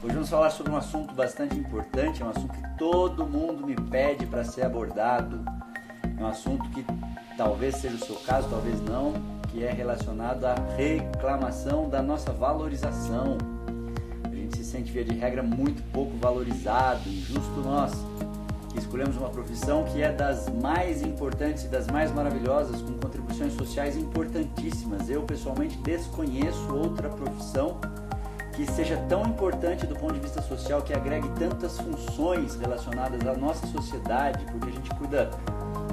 Hoje vamos falar sobre um assunto bastante importante, é um assunto que todo mundo me pede para ser abordado. É um assunto que talvez seja o seu caso, talvez não, que é relacionado à reclamação da nossa valorização. A gente se sente, via de regra, muito pouco valorizado, injusto nós, que escolhemos uma profissão que é das mais importantes e das mais maravilhosas, com contribuições sociais importantíssimas. Eu, pessoalmente, desconheço outra profissão que seja tão importante do ponto de vista social, que agregue tantas funções relacionadas à nossa sociedade, porque a gente cuida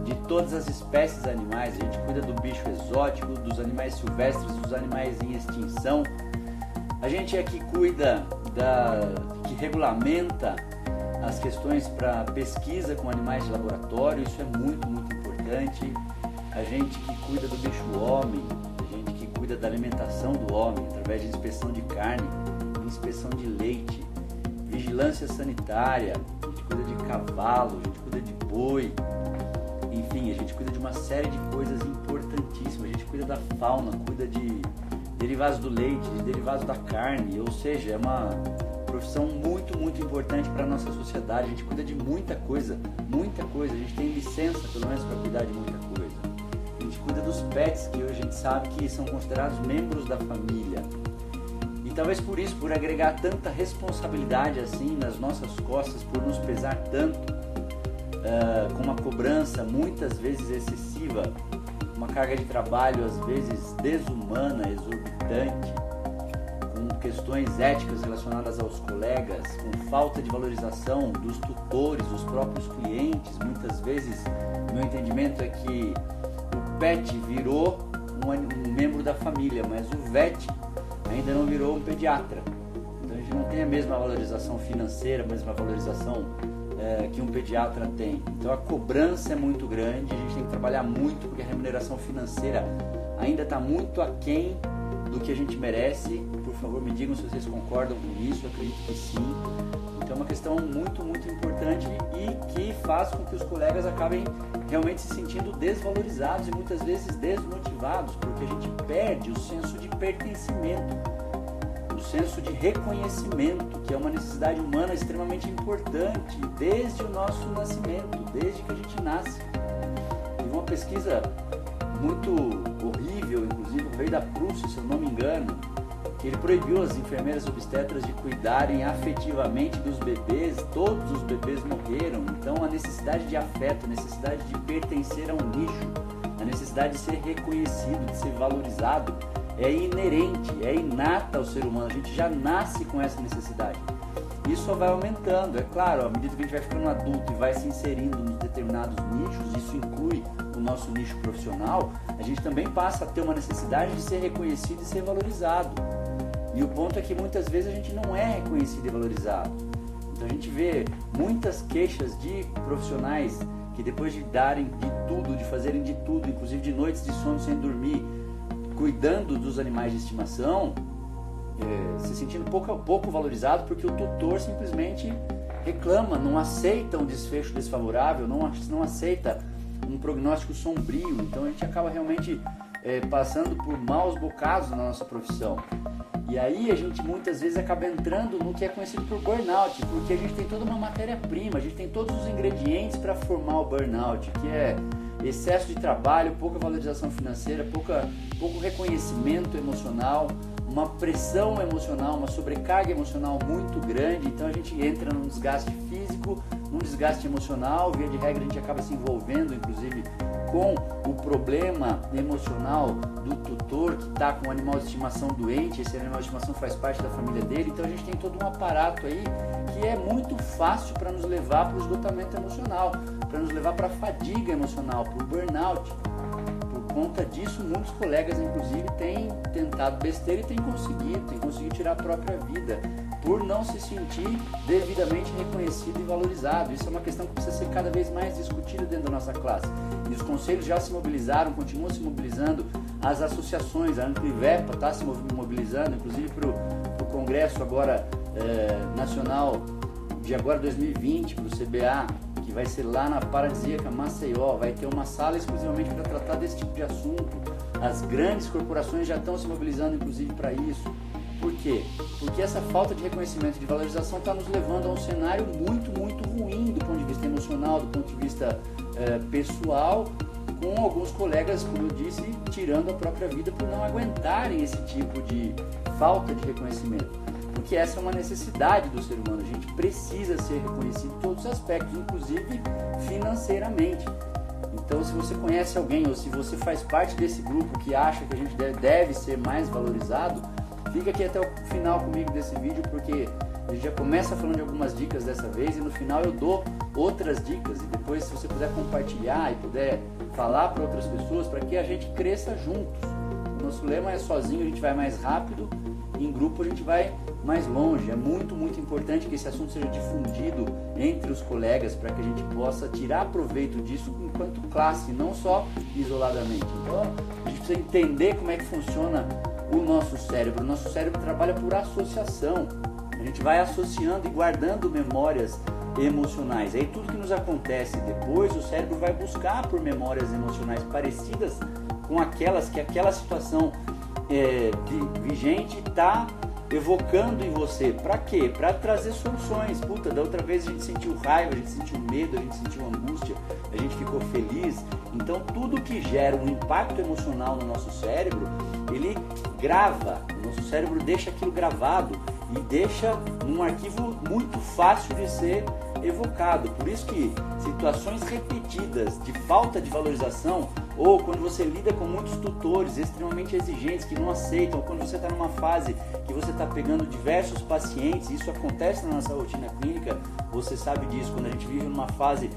de todas as espécies animais, a gente cuida do bicho exótico, dos animais silvestres, dos animais em extinção. A gente é que cuida, que regulamenta as questões para pesquisa com animais de laboratório, isso é muito, muito importante. A gente que cuida do bicho homem, a gente que cuida da alimentação do homem, através de inspeção de carne, inspeção de leite, vigilância sanitária, a gente cuida de cavalo, a gente cuida de boi, enfim, a gente cuida de uma série de coisas importantíssimas, a gente cuida da fauna, cuida de derivados do leite, de derivados da carne, ou seja, é uma profissão muito, muito importante para a nossa sociedade, a gente cuida de muita coisa, a gente tem licença pelo menos para cuidar de muita coisa. A gente cuida dos pets, que hoje a gente sabe que são considerados membros da família. E talvez por isso, por agregar tanta responsabilidade assim nas nossas costas, por nos pesar tanto, com uma cobrança muitas vezes excessiva, uma carga de trabalho às vezes desumana, exorbitante, com questões éticas relacionadas aos colegas, com falta de valorização dos tutores, dos próprios clientes. Muitas vezes, meu entendimento é que o pet virou um membro da família, mas o vet ainda não virou um pediatra. Então a gente não tem a mesma valorização financeira, a mesma valorização que um pediatra tem. Então a cobrança é muito grande, a gente tem que trabalhar muito, porque a remuneração financeira ainda está muito aquém do que a gente merece. Por favor, me digam se vocês concordam com isso, eu acredito que sim. Então é uma questão muito, muito importante e que faz com que os colegas acabem realmente se sentindo desvalorizados e muitas vezes desmotivados, porque a gente perde o senso de pertencimento, o senso de reconhecimento, que é uma necessidade humana extremamente importante desde o nosso nascimento, desde que a gente nasce. Teve uma pesquisa muito horrível, inclusive veio da Prússia, se eu não me engano, que ele proibiu as enfermeiras obstetras de cuidarem afetivamente dos bebês. Todos os bebês morreram. Então a necessidade de afeto, a necessidade de pertencer a um nicho, a necessidade de ser reconhecido, de ser valorizado, é inerente, é inata ao ser humano. A gente já nasce com essa necessidade. Isso só vai aumentando, é claro, à medida que a gente vai ficando adulto e vai se inserindo em determinados nichos, isso inclui o nosso nicho profissional, a gente também passa a ter uma necessidade de ser reconhecido e ser valorizado. E o ponto é que muitas vezes a gente não é reconhecido e valorizado. Então a gente vê muitas queixas de profissionais que depois de darem de tudo, de fazerem de tudo, inclusive de noites de sono sem dormir, cuidando dos animais de estimação, se sentindo pouco valorizado, porque o tutor simplesmente reclama, não aceita um desfecho desfavorável, não aceita um prognóstico sombrio. Então a gente acaba realmente passando por maus bocados na nossa profissão. E aí a gente muitas vezes acaba entrando no que é conhecido por burnout, porque a gente tem toda uma matéria-prima, a gente tem todos os ingredientes para formar o burnout, que é excesso de trabalho, pouca valorização financeira, pouco reconhecimento emocional, uma pressão emocional, uma sobrecarga emocional muito grande. Então a gente entra num desgaste físico, num desgaste emocional, via de regra a gente acaba se envolvendo inclusive com o problema emocional do tutor que está com um animal de estimação doente. Esse animal de estimação faz parte da família dele, então a gente tem todo um aparato aí que é muito fácil para nos levar para o esgotamento emocional, para nos levar para a fadiga emocional, para o burnout. Por conta disso, muitos colegas inclusive têm tentado besteira e têm conseguido tirar a própria vida, por não se sentir devidamente reconhecido e valorizado. Isso é uma questão que precisa ser cada vez mais discutida dentro da nossa classe. E os conselhos já se mobilizaram, continuam se mobilizando, as associações, a Amplivepa está se mobilizando, inclusive para o Congresso agora nacional de agora 2020, para o CBA, que vai ser lá na paradisíaca Maceió, vai ter uma sala exclusivamente para tratar desse tipo de assunto. As grandes corporações já estão se mobilizando inclusive para isso. Por quê? Porque essa falta de reconhecimento e de valorização está nos levando a um cenário muito, muito ruim do ponto de vista emocional, do ponto de vista pessoal, com alguns colegas, como eu disse, tirando a própria vida por não aguentarem esse tipo de falta de reconhecimento. Porque essa é uma necessidade do ser humano, a gente precisa ser reconhecido em todos os aspectos, inclusive financeiramente. Então, se você conhece alguém ou se você faz parte desse grupo que acha que a gente deve ser mais valorizado, fica aqui até o final comigo desse vídeo, porque a gente já começa falando de algumas dicas dessa vez e no final eu dou outras dicas. E depois, se você puder compartilhar e puder falar para outras pessoas, para que a gente cresça juntos. O nosso lema é: sozinho a gente vai mais rápido, em grupo a gente vai mais longe. É muito, muito importante que esse assunto seja difundido entre os colegas para que a gente possa tirar proveito disso enquanto classe, não só isoladamente. Então, a gente precisa entender como é que funciona o nosso cérebro. O nosso cérebro trabalha por associação. A gente vai associando e guardando memórias emocionais. Aí tudo que nos acontece depois, o cérebro vai buscar por memórias emocionais parecidas com aquelas que aquela situação vigente está evocando em você. Para quê? Para trazer soluções. Puta, da outra vez a gente sentiu raiva, a gente sentiu medo, a gente sentiu angústia, a gente ficou feliz. Então tudo que gera um impacto emocional no nosso cérebro, ele grava. O nosso cérebro deixa aquilo gravado e deixa num arquivo muito fácil de ser evocado. Por isso que situações repetidas de falta de valorização, ou quando você lida com muitos tutores extremamente exigentes que não aceitam, ou quando você está numa fase que você está pegando diversos pacientes, isso acontece na nossa rotina clínica, você sabe disso, quando a gente vive numa fase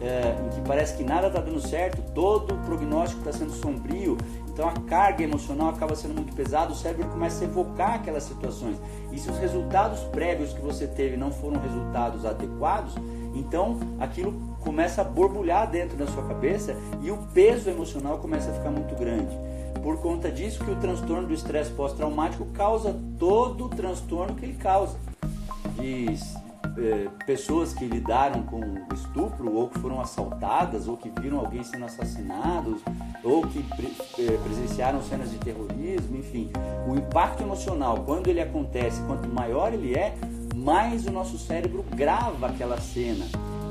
em que parece que nada está dando certo, todo o prognóstico está sendo sombrio, então a carga emocional acaba sendo muito pesada, o cérebro começa a evocar aquelas situações. E se os resultados prévios que você teve não foram resultados adequados, então aquilo começa a borbulhar dentro da sua cabeça e o peso emocional começa a ficar muito grande. Por conta disso que o transtorno do estresse pós-traumático causa todo o transtorno que ele causa. Pessoas que lidaram com estupro, ou que foram assaltadas, ou que viram alguém sendo assassinado, ou que presenciaram cenas de terrorismo, enfim. O impacto emocional, quando ele acontece, quanto maior ele é, mais o nosso cérebro grava aquela cena.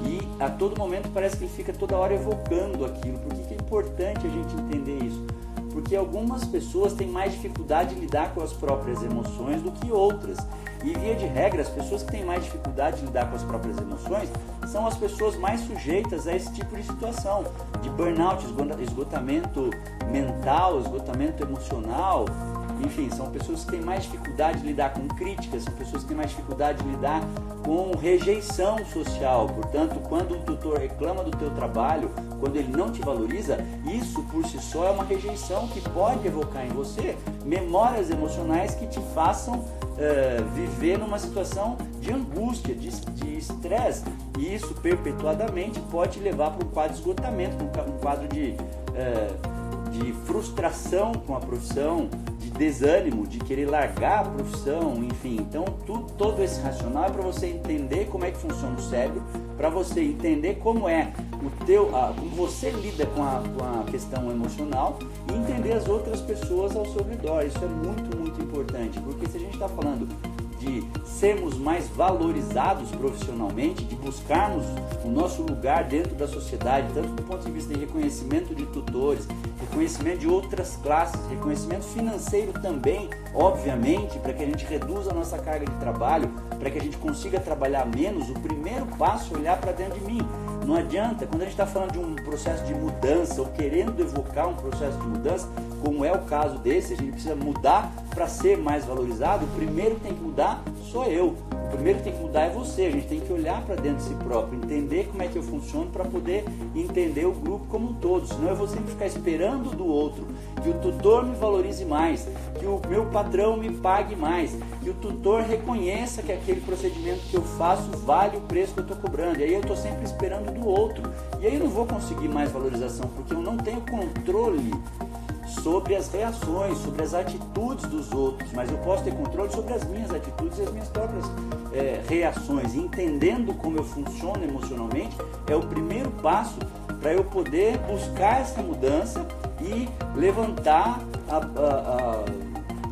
E a todo momento parece que ele fica toda hora evocando aquilo. Por que é importante a gente entender isso? Porque algumas pessoas têm mais dificuldade de lidar com as próprias emoções do que outras. E via de regra, as pessoas que têm mais dificuldade de lidar com as próprias emoções são as pessoas mais sujeitas a esse tipo de situação, de burnout, esgotamento mental, esgotamento emocional. Enfim, são pessoas que têm mais dificuldade de lidar com críticas, são pessoas que têm mais dificuldade de lidar com rejeição social. Portanto, quando um tutor reclama do teu trabalho, quando ele não te valoriza, isso por si só é uma rejeição que pode evocar em você memórias emocionais que te façam viver numa situação de angústia, de estresse. E isso perpetuadamente pode te levar para um quadro de esgotamento, um quadro de frustração com a profissão, de desânimo, de querer largar a profissão, enfim. Então todo esse racional é para você entender como é que funciona o cérebro, para você entender como é como você lida com a questão emocional e entender as outras pessoas ao seu redor. Isso é muito, muito importante, porque se a gente está falando de sermos mais valorizados profissionalmente, de buscarmos o nosso lugar dentro da sociedade, tanto do ponto de vista de reconhecimento de tutores, reconhecimento de outras classes, reconhecimento financeiro também, obviamente, para que a gente reduza a nossa carga de trabalho, para que a gente consiga trabalhar menos, o primeiro passo é olhar para dentro de mim. Não adianta, quando a gente está falando de um processo de mudança ou querendo evocar um processo de mudança, como é o caso desse, a gente precisa mudar para ser mais valorizado. O primeiro que tem que mudar sou eu. O primeiro que tem que mudar é você. A gente tem que olhar para dentro de si próprio, entender como é que eu funciono para poder entender o grupo como um todo. Senão eu vou sempre ficar esperando do outro que o tutor me valorize mais, que o meu patrão me pague mais, que o tutor reconheça que aquele procedimento que eu faço vale o preço que eu estou cobrando. E aí eu estou sempre esperando do outro. E aí eu não vou conseguir mais valorização, porque eu não tenho controle sobre as reações, sobre as atitudes dos outros, mas eu posso ter controle sobre as minhas atitudes e as minhas próprias reações. E entendendo como eu funciono emocionalmente é o primeiro passo para eu poder buscar essa mudança e levantar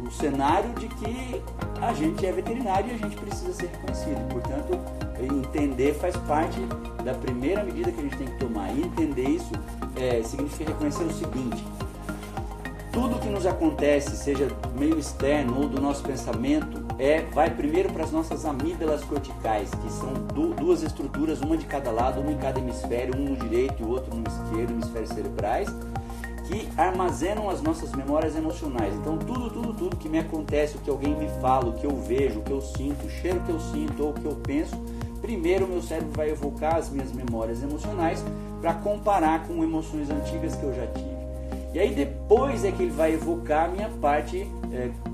o cenário de que a gente é veterinário e a gente precisa ser reconhecido. Portanto, entender faz parte da primeira medida que a gente tem que tomar. E entender isso significa reconhecer o seguinte: tudo que nos acontece, seja do meio externo ou do nosso pensamento, vai primeiro para as nossas amígdalas corticais, que são duas estruturas, uma de cada lado, uma em cada hemisfério, um no direito e o outro no esquerdo, hemisférios cerebrais, que armazenam as nossas memórias emocionais. Então tudo que me acontece, o que alguém me fala, o que eu vejo, o que eu sinto, o cheiro que eu sinto ou o que eu penso, primeiro o meu cérebro vai evocar as minhas memórias emocionais para comparar com emoções antigas que eu já tive. E aí depois é que ele vai evocar a minha parte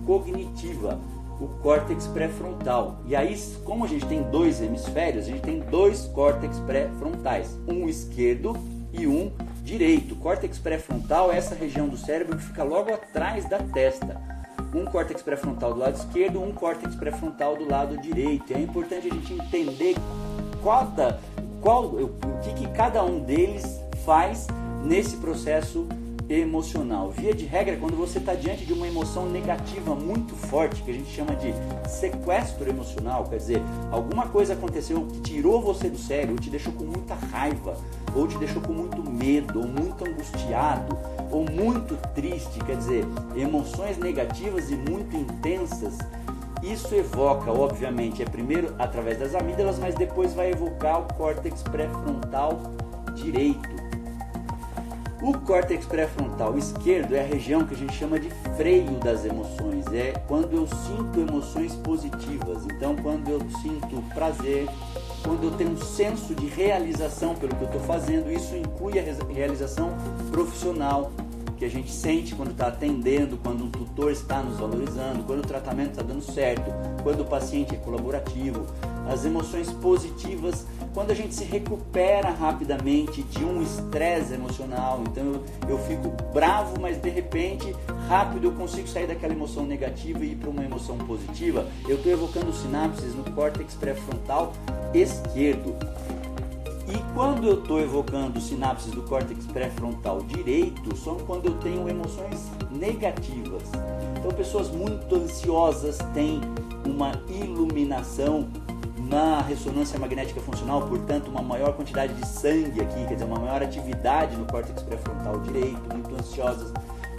cognitiva, o córtex pré-frontal. E aí, como a gente tem dois hemisférios, a gente tem dois córtex pré-frontais, um esquerdo e um direito. O córtex pré-frontal é essa região do cérebro que fica logo atrás da testa. Um córtex pré-frontal do lado esquerdo, um córtex pré-frontal do lado direito. E é importante a gente entender o que cada um deles faz nesse processo emocional. Via de regra, quando você está diante de uma emoção negativa muito forte, que a gente chama de sequestro emocional, quer dizer, alguma coisa aconteceu que tirou você do sério, ou te deixou com muita raiva, ou te deixou com muito medo, ou muito angustiado, ou muito triste, quer dizer, emoções negativas e muito intensas. Isso evoca, obviamente, primeiro através das amígdalas, mas depois vai evocar o córtex pré-frontal direito. O córtex pré-frontal esquerdo é a região que a gente chama de freio das emoções. É quando eu sinto emoções positivas. Então, quando eu sinto prazer, quando eu tenho um senso de realização pelo que eu estou fazendo, isso inclui a realização profissional, que a gente sente quando está atendendo, quando um tutor está nos valorizando, quando o tratamento está dando certo, quando o paciente é colaborativo. As emoções positivas, quando a gente se recupera rapidamente de um estresse emocional. Então eu fico bravo, mas de repente, rápido eu consigo sair daquela emoção negativa e ir para uma emoção positiva. Eu estou evocando sinapses no córtex pré-frontal esquerdo. E quando eu estou evocando sinapses do córtex pré-frontal direito, são quando eu tenho emoções negativas. Então pessoas muito ansiosas têm uma iluminação na ressonância magnética funcional, portanto uma maior quantidade de sangue aqui, quer dizer, uma maior atividade no córtex pré-frontal direito, muito ansiosas.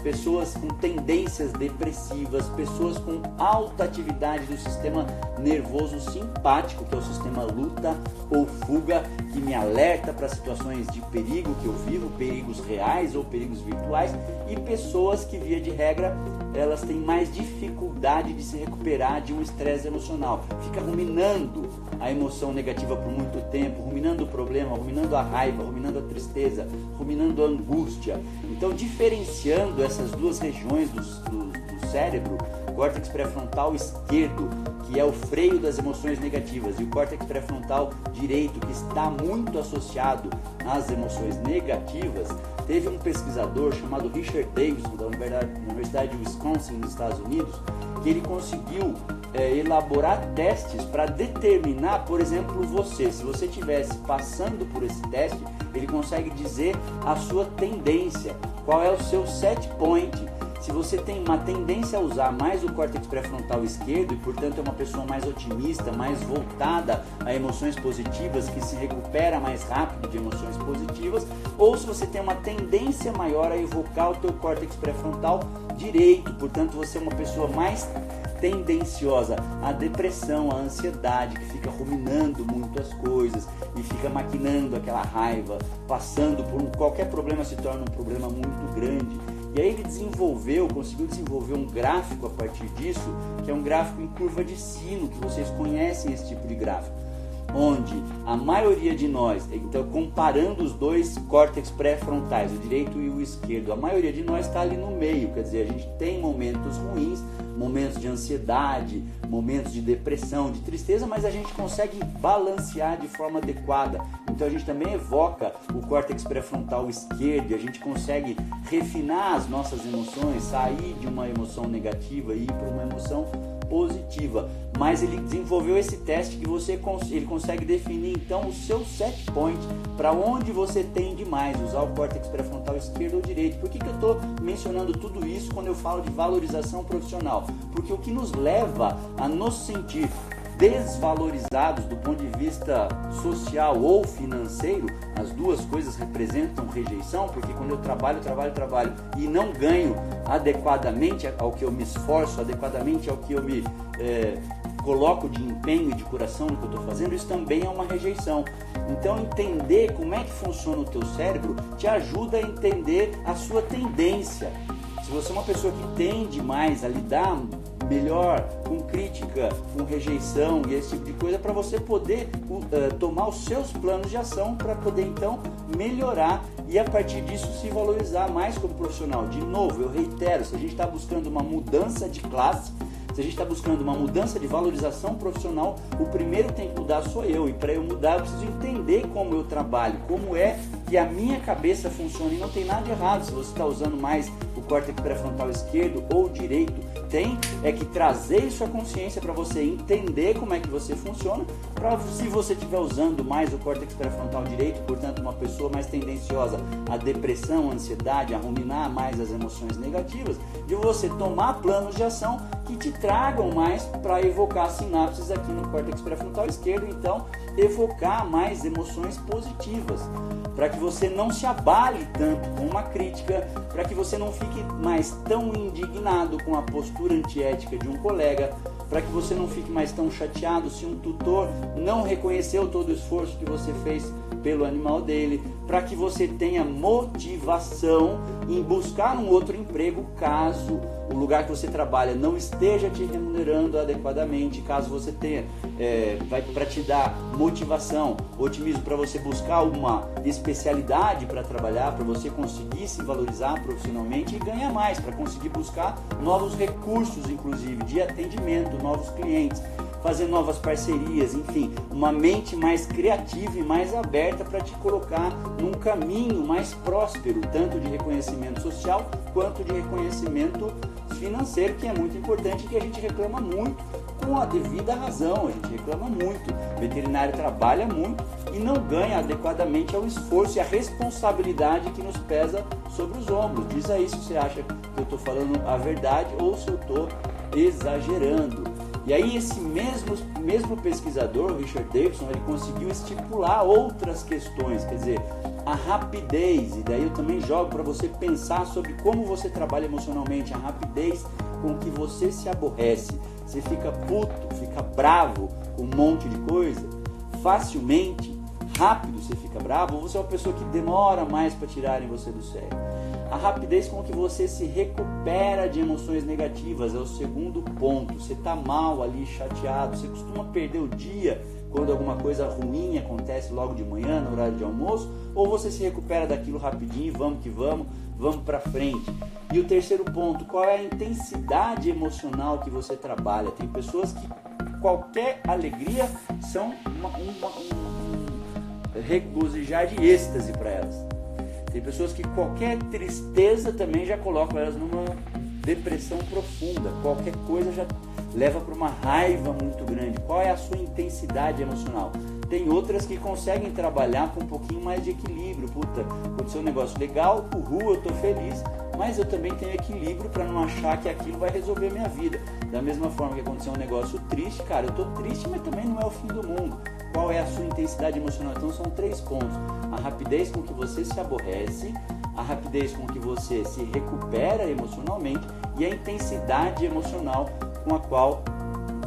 Pessoas com tendências depressivas, pessoas com alta atividade do sistema nervoso simpático, que é o sistema luta ou fuga, que me alerta para situações de perigo que eu vivo, perigos reais ou perigos virtuais, e pessoas que, via de regra, elas têm mais dificuldade de se recuperar de um estresse emocional. Fica ruminando a emoção negativa por muito tempo, ruminando o problema, ruminando a raiva, ruminando a tristeza, ruminando a angústia. Então, diferenciando essas duas regiões do cérebro, o córtex pré-frontal esquerdo, que é o freio das emoções negativas, e o córtex pré-frontal direito, que está muito associado às emoções negativas, teve um pesquisador chamado Richard Davidson, da Universidade de Wisconsin, nos Estados Unidos, que ele conseguiu elaborar testes para determinar, por exemplo, se você estivesse passando por esse teste, ele consegue dizer a sua tendência, qual é o seu set point. Se você tem uma tendência a usar mais o córtex pré-frontal esquerdo e, portanto, é uma pessoa mais otimista, mais voltada a emoções positivas, que se recupera mais rápido de emoções positivas, ou se você tem uma tendência maior a evocar o teu córtex pré-frontal direito, portanto, você é uma pessoa mais tendenciosa à depressão, à ansiedade, que fica ruminando muito as coisas e fica maquinando aquela raiva, passando por qualquer problema se torna um problema muito grande. E aí ele conseguiu desenvolver um gráfico a partir disso, que é um gráfico em curva de sino, que vocês conhecem esse tipo de gráfico, onde a maioria de nós, então comparando os dois córtex pré-frontais, o direito e o esquerdo, a maioria de nós está ali no meio, quer dizer, a gente tem momentos ruins, momentos de ansiedade, momentos de depressão, de tristeza, mas a gente consegue balancear de forma adequada. Então a gente também evoca o córtex pré-frontal esquerdo e a gente consegue refinar as nossas emoções, sair de uma emoção negativa e ir para uma emoção positiva. Mas ele desenvolveu esse teste que ele consegue definir então o seu set point, para onde você tende mais, usar o córtex pré-frontal esquerdo ou direito. Por que eu estou mencionando tudo isso quando eu falo de valorização profissional? Porque o que nos leva a nos sentir desvalorizados do ponto de vista social ou financeiro, as duas coisas representam rejeição, porque quando eu trabalho e não ganho adequadamente ao que eu me esforço, adequadamente ao que eu me coloco de empenho e de coração no que eu estou fazendo, isso também é uma rejeição. Então entender como é que funciona o teu cérebro te ajuda a entender a sua tendência. Se você é uma pessoa que tende mais a lidar melhor com crítica, com rejeição e esse tipo de coisa, para você poder tomar os seus planos de ação para poder então melhorar e a partir disso se valorizar mais como profissional. De novo, eu reitero, se a gente está buscando uma mudança de classe, se a gente está buscando uma mudança de valorização profissional, o primeiro que tem que mudar sou eu. E para eu mudar, eu preciso entender como eu trabalho, como é que a minha cabeça funciona. E não tem nada de errado se você está usando mais o córtex pré-frontal esquerdo ou direito. Tem que trazer isso à consciência para você entender como é que você funciona. Para se você estiver usando mais o córtex pré-frontal direito, portanto uma pessoa mais tendenciosa à depressão, à ansiedade, a ruminar mais as emoções negativas, de você tomar planos de ação que te tragam mais para evocar sinapses aqui no córtex pré-frontal esquerdo, então evocar mais emoções positivas, para que você não se abale tanto com uma crítica, para que você não fique mais tão indignado com a postura antiética de um colega, para que você não fique mais tão chateado se um tutor não reconheceu todo o esforço que você fez pelo animal dele, para que você tenha motivação em buscar um outro emprego caso o lugar que você trabalha não esteja te remunerando adequadamente, caso você tenha, para te dar motivação, otimismo para você buscar uma especialidade para trabalhar, para você conseguir se valorizar profissionalmente e ganhar mais, para conseguir buscar novos recursos, inclusive de atendimento, novos clientes, fazer novas parcerias, enfim, uma mente mais criativa e mais aberta para te colocar num caminho mais próspero, tanto de reconhecimento social quanto de reconhecimento financeiro, que é muito importante e que a gente reclama muito com a devida razão. A gente reclama muito, o veterinário trabalha muito e não ganha adequadamente ao esforço e à responsabilidade que nos pesa sobre os ombros. Diz aí se você acha que eu estou falando a verdade ou se eu estou exagerando. E aí esse mesmo pesquisador, o Richard Davidson, ele conseguiu estipular outras questões, quer dizer, a rapidez, e daí eu também jogo para você pensar sobre como você trabalha emocionalmente, a rapidez com que você se aborrece, você fica puto, fica bravo com um monte de coisa, facilmente, rápido você fica bravo, ou você é uma pessoa que demora mais para tirarem você do sério. A rapidez com que você se recupera de emoções negativas é o segundo ponto. Você está mal ali, chateado, você costuma perder o dia quando alguma coisa ruim acontece logo de manhã, no horário de almoço, ou você se recupera daquilo rapidinho, vamos que vamos para frente. E o terceiro ponto, qual é a intensidade emocional que você trabalha? Tem pessoas que qualquer alegria são um regozijar de êxtase para elas. Tem pessoas que qualquer tristeza também já colocam elas numa depressão profunda. Qualquer coisa já leva para uma raiva muito grande. Qual é a sua intensidade emocional? Tem outras que conseguem trabalhar com um pouquinho mais de equilíbrio. Puta, aconteceu um negócio legal, eu tô feliz, mas eu também tenho equilíbrio para não achar que aquilo vai resolver minha vida. Da mesma forma que aconteceu um negócio triste, cara, eu tô triste, mas também não é o fim do mundo. Qual é a sua intensidade emocional? Então são 3 pontos. A rapidez com que você se aborrece, a rapidez com que você se recupera emocionalmente e a intensidade emocional com a qual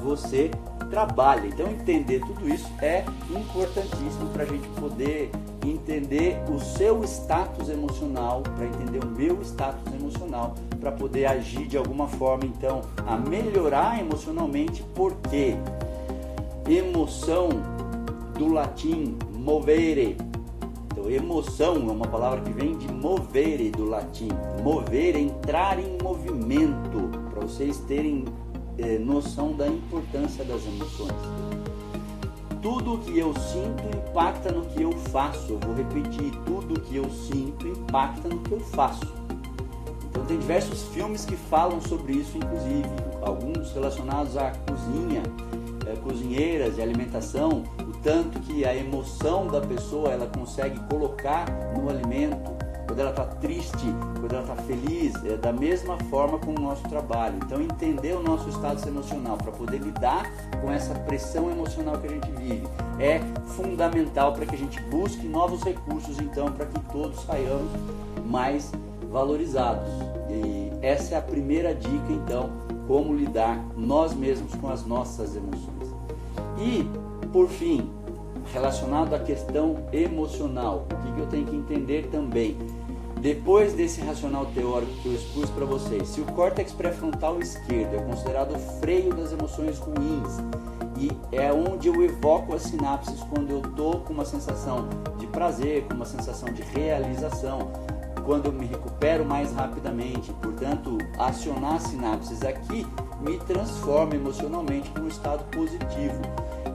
você trabalha. Então entender tudo isso é importantíssimo para a gente poder entender o seu status emocional, para entender o meu status emocional, para poder agir de alguma forma então a melhorar emocionalmente, porque emoção do latim movere. Então, emoção é uma palavra que vem de movere do latim. Mover é entrar em movimento, para vocês terem noção da importância das emoções. Tudo o que eu sinto impacta no que eu faço. Eu vou repetir, tudo o que eu sinto impacta no que eu faço. Então tem diversos filmes que falam sobre isso, inclusive alguns relacionados à cozinha, cozinheiras e alimentação, o tanto que a emoção da pessoa ela consegue colocar no alimento, quando ela está triste, quando ela está feliz, da mesma forma com o nosso trabalho. Então entender o nosso estado emocional para poder lidar com essa pressão emocional que a gente vive é fundamental para que a gente busque novos recursos, então, para que todos saiamos mais valorizados. E essa é a primeira dica, então, como lidar nós mesmos com as nossas emoções. E, por fim, relacionado à questão emocional, o que eu tenho que entender também? Depois desse racional teórico que eu expus para vocês, se o córtex pré-frontal esquerdo é considerado o freio das emoções ruins e é onde eu evoco as sinapses quando eu estou com uma sensação de prazer, com uma sensação de realização, quando eu me recupero mais rapidamente, portanto, acionar as sinapses aqui me transforma emocionalmente para um estado positivo,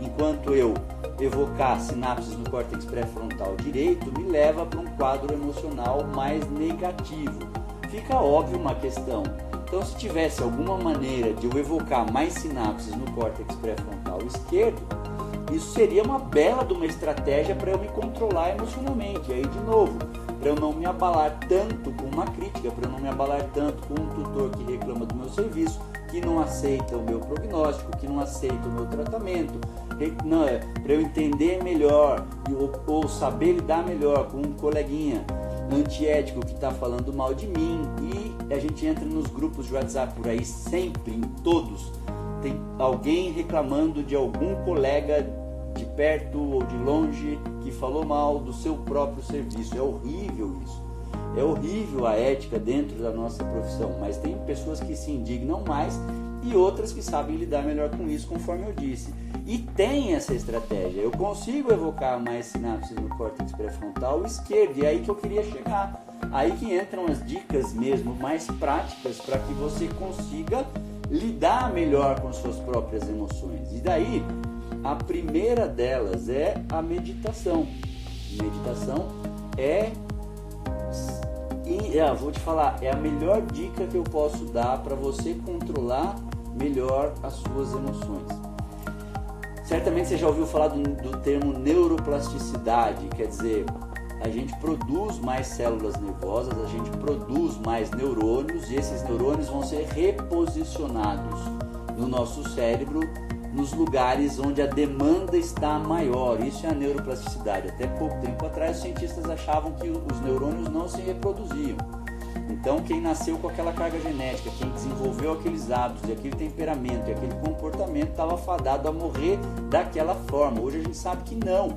enquanto eu evocar sinapses no córtex pré-frontal direito me leva para um quadro emocional mais negativo. Fica óbvio uma questão. Então, se tivesse alguma maneira de eu evocar mais sinapses no córtex pré-frontal esquerdo, isso seria uma bela de uma estratégia para eu me controlar emocionalmente. E aí, de novo, para eu não me abalar tanto com uma crítica, para eu não me abalar tanto com um tutor que reclama do meu serviço, que não aceita o meu prognóstico, que não aceita o meu tratamento, para eu entender melhor ou saber lidar melhor com um coleguinha antiético que está falando mal de mim. E a gente entra nos grupos de WhatsApp por aí, sempre, em todos, tem alguém reclamando de algum colega de perto ou de longe que falou mal do seu próprio serviço. É horrível isso. É horrível a ética dentro da nossa profissão, mas tem pessoas que se indignam mais e outras que sabem lidar melhor com isso, conforme eu disse. E tem essa estratégia. Eu consigo evocar mais sinapses no córtex pré-frontal esquerdo, e é aí que eu queria chegar. Aí que entram as dicas mesmo mais práticas para que você consiga lidar melhor com suas próprias emoções. E daí, a primeira delas é a meditação. Meditação vou te falar, é a melhor dica que eu posso dar para você controlar melhor as suas emoções. Certamente você já ouviu falar do termo neuroplasticidade, quer dizer, a gente produz mais células nervosas, a gente produz mais neurônios e esses neurônios vão ser reposicionados no nosso cérebro nos lugares onde a demanda está maior. Isso é a neuroplasticidade. Até pouco tempo atrás os cientistas achavam que os neurônios não se reproduziam. Então quem nasceu com aquela carga genética, quem desenvolveu aqueles hábitos e aquele temperamento e aquele comportamento estava fadado a morrer daquela forma. Hoje a gente sabe que não,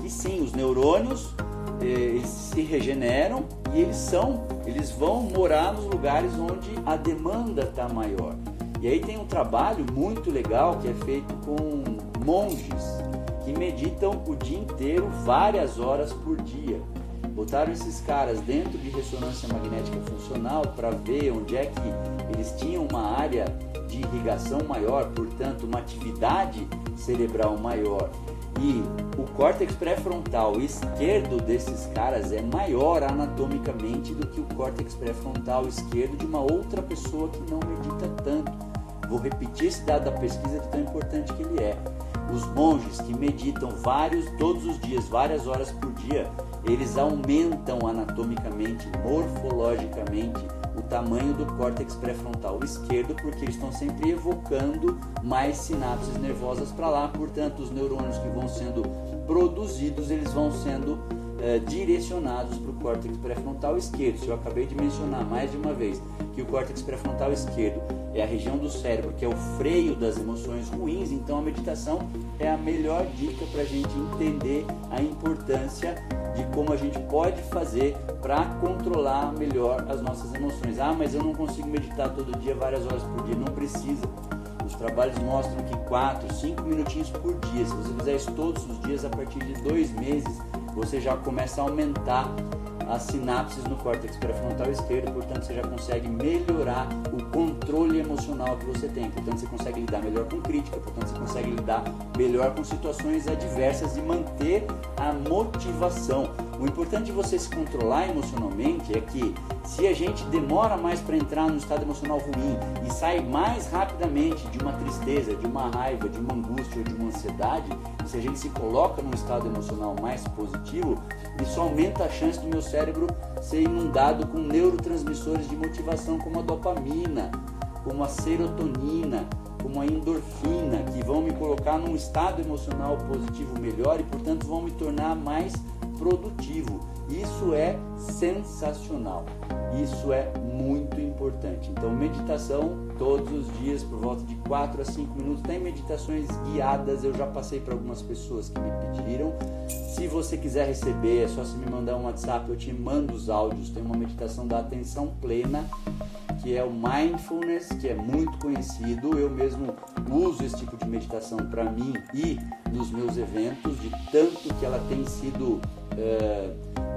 que sim, os neurônios eles se regeneram e eles vão morar nos lugares onde a demanda está maior. E aí tem um trabalho muito legal que é feito com monges que meditam o dia inteiro, várias horas por dia. Botaram esses caras dentro de ressonância magnética funcional para ver onde é que eles tinham uma área de irrigação maior, portanto uma atividade cerebral maior. E o córtex pré-frontal esquerdo desses caras é maior anatomicamente do que o córtex pré-frontal esquerdo de uma outra pessoa que não medita tanto. Vou repetir esse dado da pesquisa de tão importante que ele é. Os monges que meditam todos os dias, várias horas por dia, eles aumentam anatomicamente, morfologicamente, o tamanho do córtex pré-frontal esquerdo, porque eles estão sempre evocando mais sinapses nervosas para lá. Portanto, os neurônios que vão sendo produzidos, eles vão sendo direcionados para o córtex pré-frontal esquerdo. Se eu acabei de mencionar mais de uma vez que o córtex pré-frontal esquerdo é a região do cérebro que é o freio das emoções ruins, então a meditação é a melhor dica para a gente entender a importância de como a gente pode fazer para controlar melhor as nossas emoções. Mas eu não consigo meditar todo dia, várias horas por dia. Não precisa. Os trabalhos mostram que 4, 5 minutinhos por dia, se você fizer isso todos os dias, a partir de 2 meses, você já começa a aumentar as sinapses no córtex pré-frontal esquerdo, portanto você já consegue melhorar o controle emocional que você tem, portanto você consegue lidar melhor com crítica, portanto você consegue lidar melhor com situações adversas e manter a motivação. O importante de você se controlar emocionalmente é que se a gente demora mais para entrar num estado emocional ruim e sai mais rapidamente de uma tristeza, de uma raiva, de uma angústia ou de uma ansiedade, se a gente se coloca num estado emocional mais positivo, isso aumenta a chance do meu cérebro ser inundado com neurotransmissores de motivação como a dopamina, como a serotonina, como a endorfina, que vão me colocar num estado emocional positivo melhor e, portanto, vão me tornar mais produtivo. Isso é sensacional. Isso é muito importante. Então, meditação todos os dias por volta de 4 a 5 minutos. Tem meditações guiadas, eu já passei para algumas pessoas que me pediram. Se você quiser receber, é só você me mandar um WhatsApp, eu te mando os áudios. Tem uma meditação da atenção plena, que é o Mindfulness, que é muito conhecido. Eu mesmo uso esse tipo de meditação para mim e nos meus eventos, de tanto que ela tem sido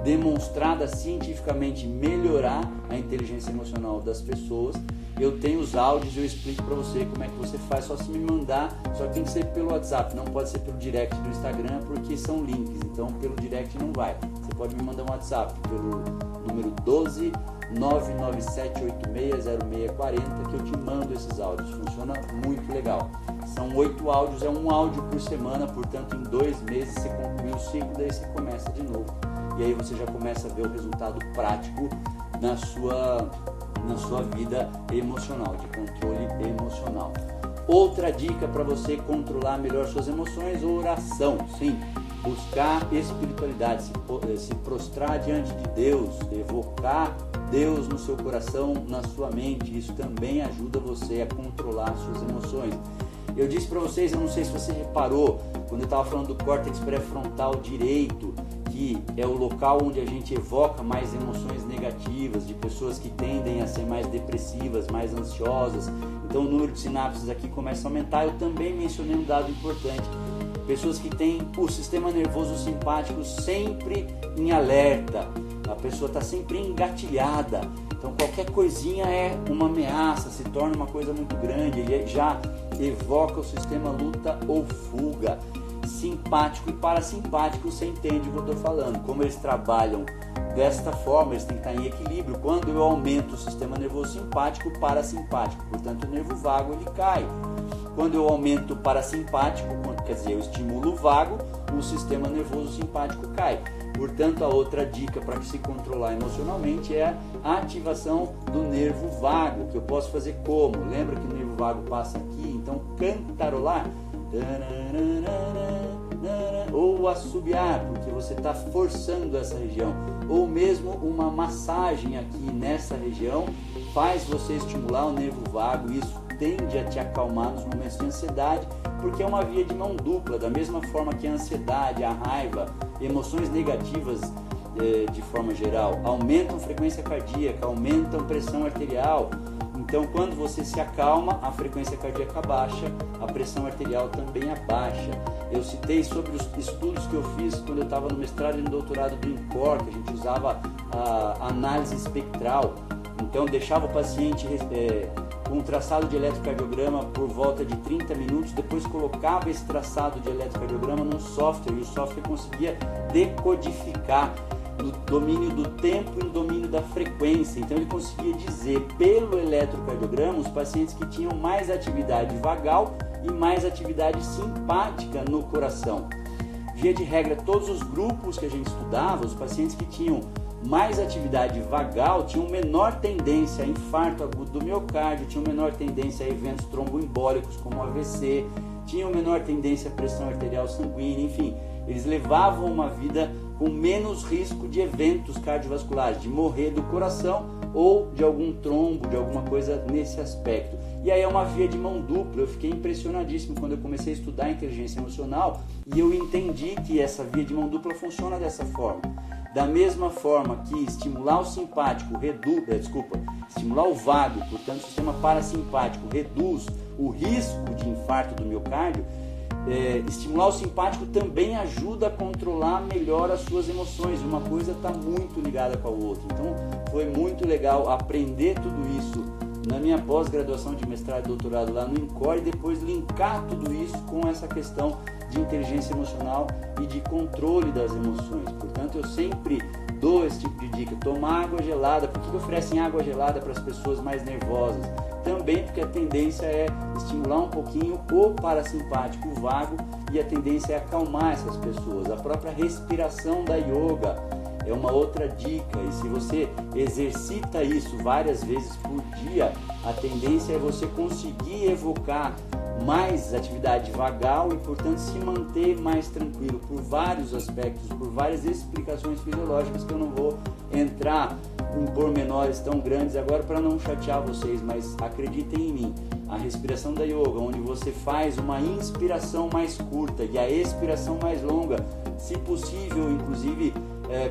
demonstrada cientificamente melhorar a inteligência emocional das pessoas. Eu tenho os áudios, eu explico para você como é que você faz, só se me mandar, só que tem que ser pelo WhatsApp, não pode ser pelo direct do Instagram, porque são links, então pelo direct não vai. Você pode me mandar um WhatsApp pelo número 12 997860640 que eu te mando esses áudios, funciona muito legal. São 8 áudios, é um áudio por semana, portanto em 2 meses você conclui o ciclo, daí você começa de novo. E aí você já começa a ver o resultado prático na sua vida emocional, de controle emocional. Outra dica para você controlar melhor suas emoções: oração. Sim, buscar espiritualidade, se prostrar diante de Deus, evocar Deus no seu coração, na sua mente. Isso também ajuda você a controlar suas emoções. Eu disse para vocês, eu não sei se você reparou, quando eu estava falando do córtex pré-frontal direito, que é o local onde a gente evoca mais emoções negativas, de pessoas que tendem a ser mais depressivas, mais ansiosas. Então o número de sinapses aqui começa a aumentar. Eu também mencionei um dado importante: pessoas que têm o sistema nervoso simpático sempre em alerta, a pessoa está sempre engatilhada, então qualquer coisinha é uma ameaça, se torna uma coisa muito grande, ele já evoca o sistema luta ou fuga. Simpático e parasimpático, você entende o que eu estou falando, como eles trabalham desta forma, eles têm que estar em equilíbrio. Quando eu aumento o sistema nervoso simpático, o parasimpático, portanto o nervo vago, ele cai. Quando eu aumento o parasimpático, quer dizer, eu estimulo o vago, o sistema nervoso simpático cai. Portanto, a outra dica para se controlar emocionalmente é a ativação do nervo vago, que eu posso fazer como? Lembra que o nervo vago passa aqui? Então, cantarolar ou assobiar, porque você está forçando essa região, ou mesmo uma massagem aqui nessa região faz você estimular o nervo vago. Isso tende a te acalmar nos momentos de ansiedade, porque é uma via de mão dupla. Da mesma forma que a ansiedade, a raiva, emoções negativas de forma geral aumentam frequência cardíaca, aumentam pressão arterial. Então, quando você se acalma, a frequência cardíaca baixa, a pressão arterial também abaixa. Eu citei sobre os estudos que eu fiz quando eu estava no mestrado e no doutorado do INCOR, que a gente usava a análise espectral. Então, deixava o paciente com um traçado de eletrocardiograma por volta de 30 minutos, depois colocava esse traçado de eletrocardiograma num software, e o software conseguia decodificar no domínio do tempo e no domínio da frequência. Então ele conseguia dizer pelo eletrocardiograma os pacientes que tinham mais atividade vagal e mais atividade simpática no coração. Via de regra, todos os grupos que a gente estudava, os pacientes que tinham mais atividade vagal tinham menor tendência a infarto agudo do miocárdio, tinham menor tendência a eventos tromboembólicos como AVC, tinham menor tendência a pressão arterial sanguínea, enfim, eles levavam uma vida com menos risco de eventos cardiovasculares, de morrer do coração ou de algum trombo, de alguma coisa nesse aspecto. E aí é uma via de mão dupla. Eu fiquei impressionadíssimo quando eu comecei a estudar inteligência emocional e eu entendi que essa via de mão dupla funciona dessa forma. Da mesma forma que estimular o simpático estimular o vago, portanto o sistema parasimpático reduz o risco de infarto do miocárdio, estimular o simpático também ajuda a controlar melhor as suas emoções. Uma coisa está muito ligada com a outra. Então foi muito legal aprender tudo isso na minha pós-graduação de mestrado e doutorado lá no INCOR e depois linkar tudo isso com essa questão de inteligência emocional e de controle das emoções. Portanto, eu sempre dou esse tipo de dica. Tomar água gelada. Por que oferecem água gelada para as pessoas mais nervosas? Também porque a tendência é estimular um pouquinho o parasimpático, o vago, e a tendência é acalmar essas pessoas. A própria respiração da yoga é uma outra dica, e se você exercita isso várias vezes por dia, a tendência é você conseguir evocar mais atividade vagal e, portanto, se manter mais tranquilo por vários aspectos, por várias explicações fisiológicas que eu não vou entrar em pormenores tão grandes agora para não chatear vocês, mas acreditem em mim. A respiração da yoga, onde você faz uma inspiração mais curta e a expiração mais longa, se possível, inclusive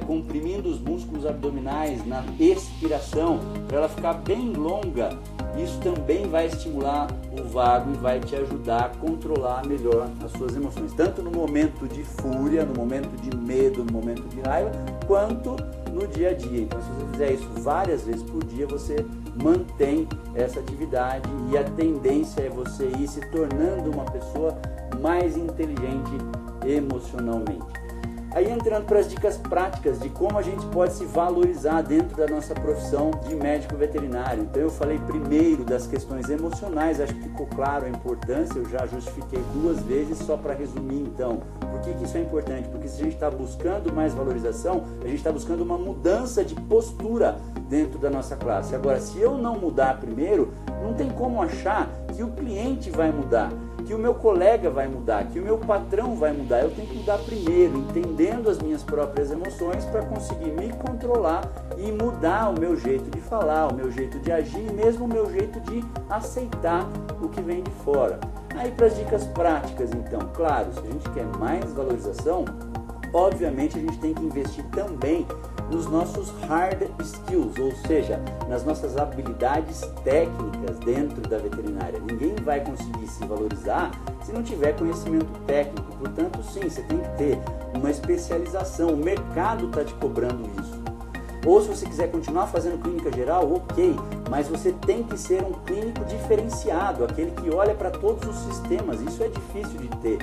comprimindo os músculos abdominais na expiração, para ela ficar bem longa, isso também vai estimular o vago e vai te ajudar a controlar melhor as suas emoções, tanto no momento de fúria, no momento de medo, no momento de raiva, quanto no dia a dia. Então, se você fizer isso várias vezes por dia, você mantém essa atividade, e a tendência é você ir se tornando uma pessoa mais inteligente emocionalmente. Aí, entrando para as dicas práticas de como a gente pode se valorizar dentro da nossa profissão de médico veterinário. Então, eu falei primeiro das questões emocionais, acho que ficou claro a importância, eu já justifiquei 2 vezes, só para resumir então. Por que isso é importante? Porque se a gente está buscando mais valorização, a gente está buscando uma mudança de postura dentro da nossa classe. Agora, se eu não mudar primeiro, não tem como achar que o cliente vai mudar, que o meu colega vai mudar, que o meu patrão vai mudar. Eu tenho que mudar primeiro, entendendo as minhas próprias emoções para conseguir me controlar e mudar o meu jeito de falar, o meu jeito de agir e mesmo o meu jeito de aceitar o que vem de fora. Aí, para as dicas práticas, então, claro, se a gente quer mais valorização, obviamente a gente tem que investir também nos nossos hard skills, ou seja, nas nossas habilidades técnicas dentro da veterinária. Ninguém vai conseguir se valorizar se não tiver conhecimento técnico. Portanto, sim, você tem que ter uma especialização. O mercado está te cobrando isso. Ou se você quiser continuar fazendo clínica geral, ok, mas você tem que ser um clínico diferenciado, aquele que olha para todos os sistemas. Isso é difícil de ter.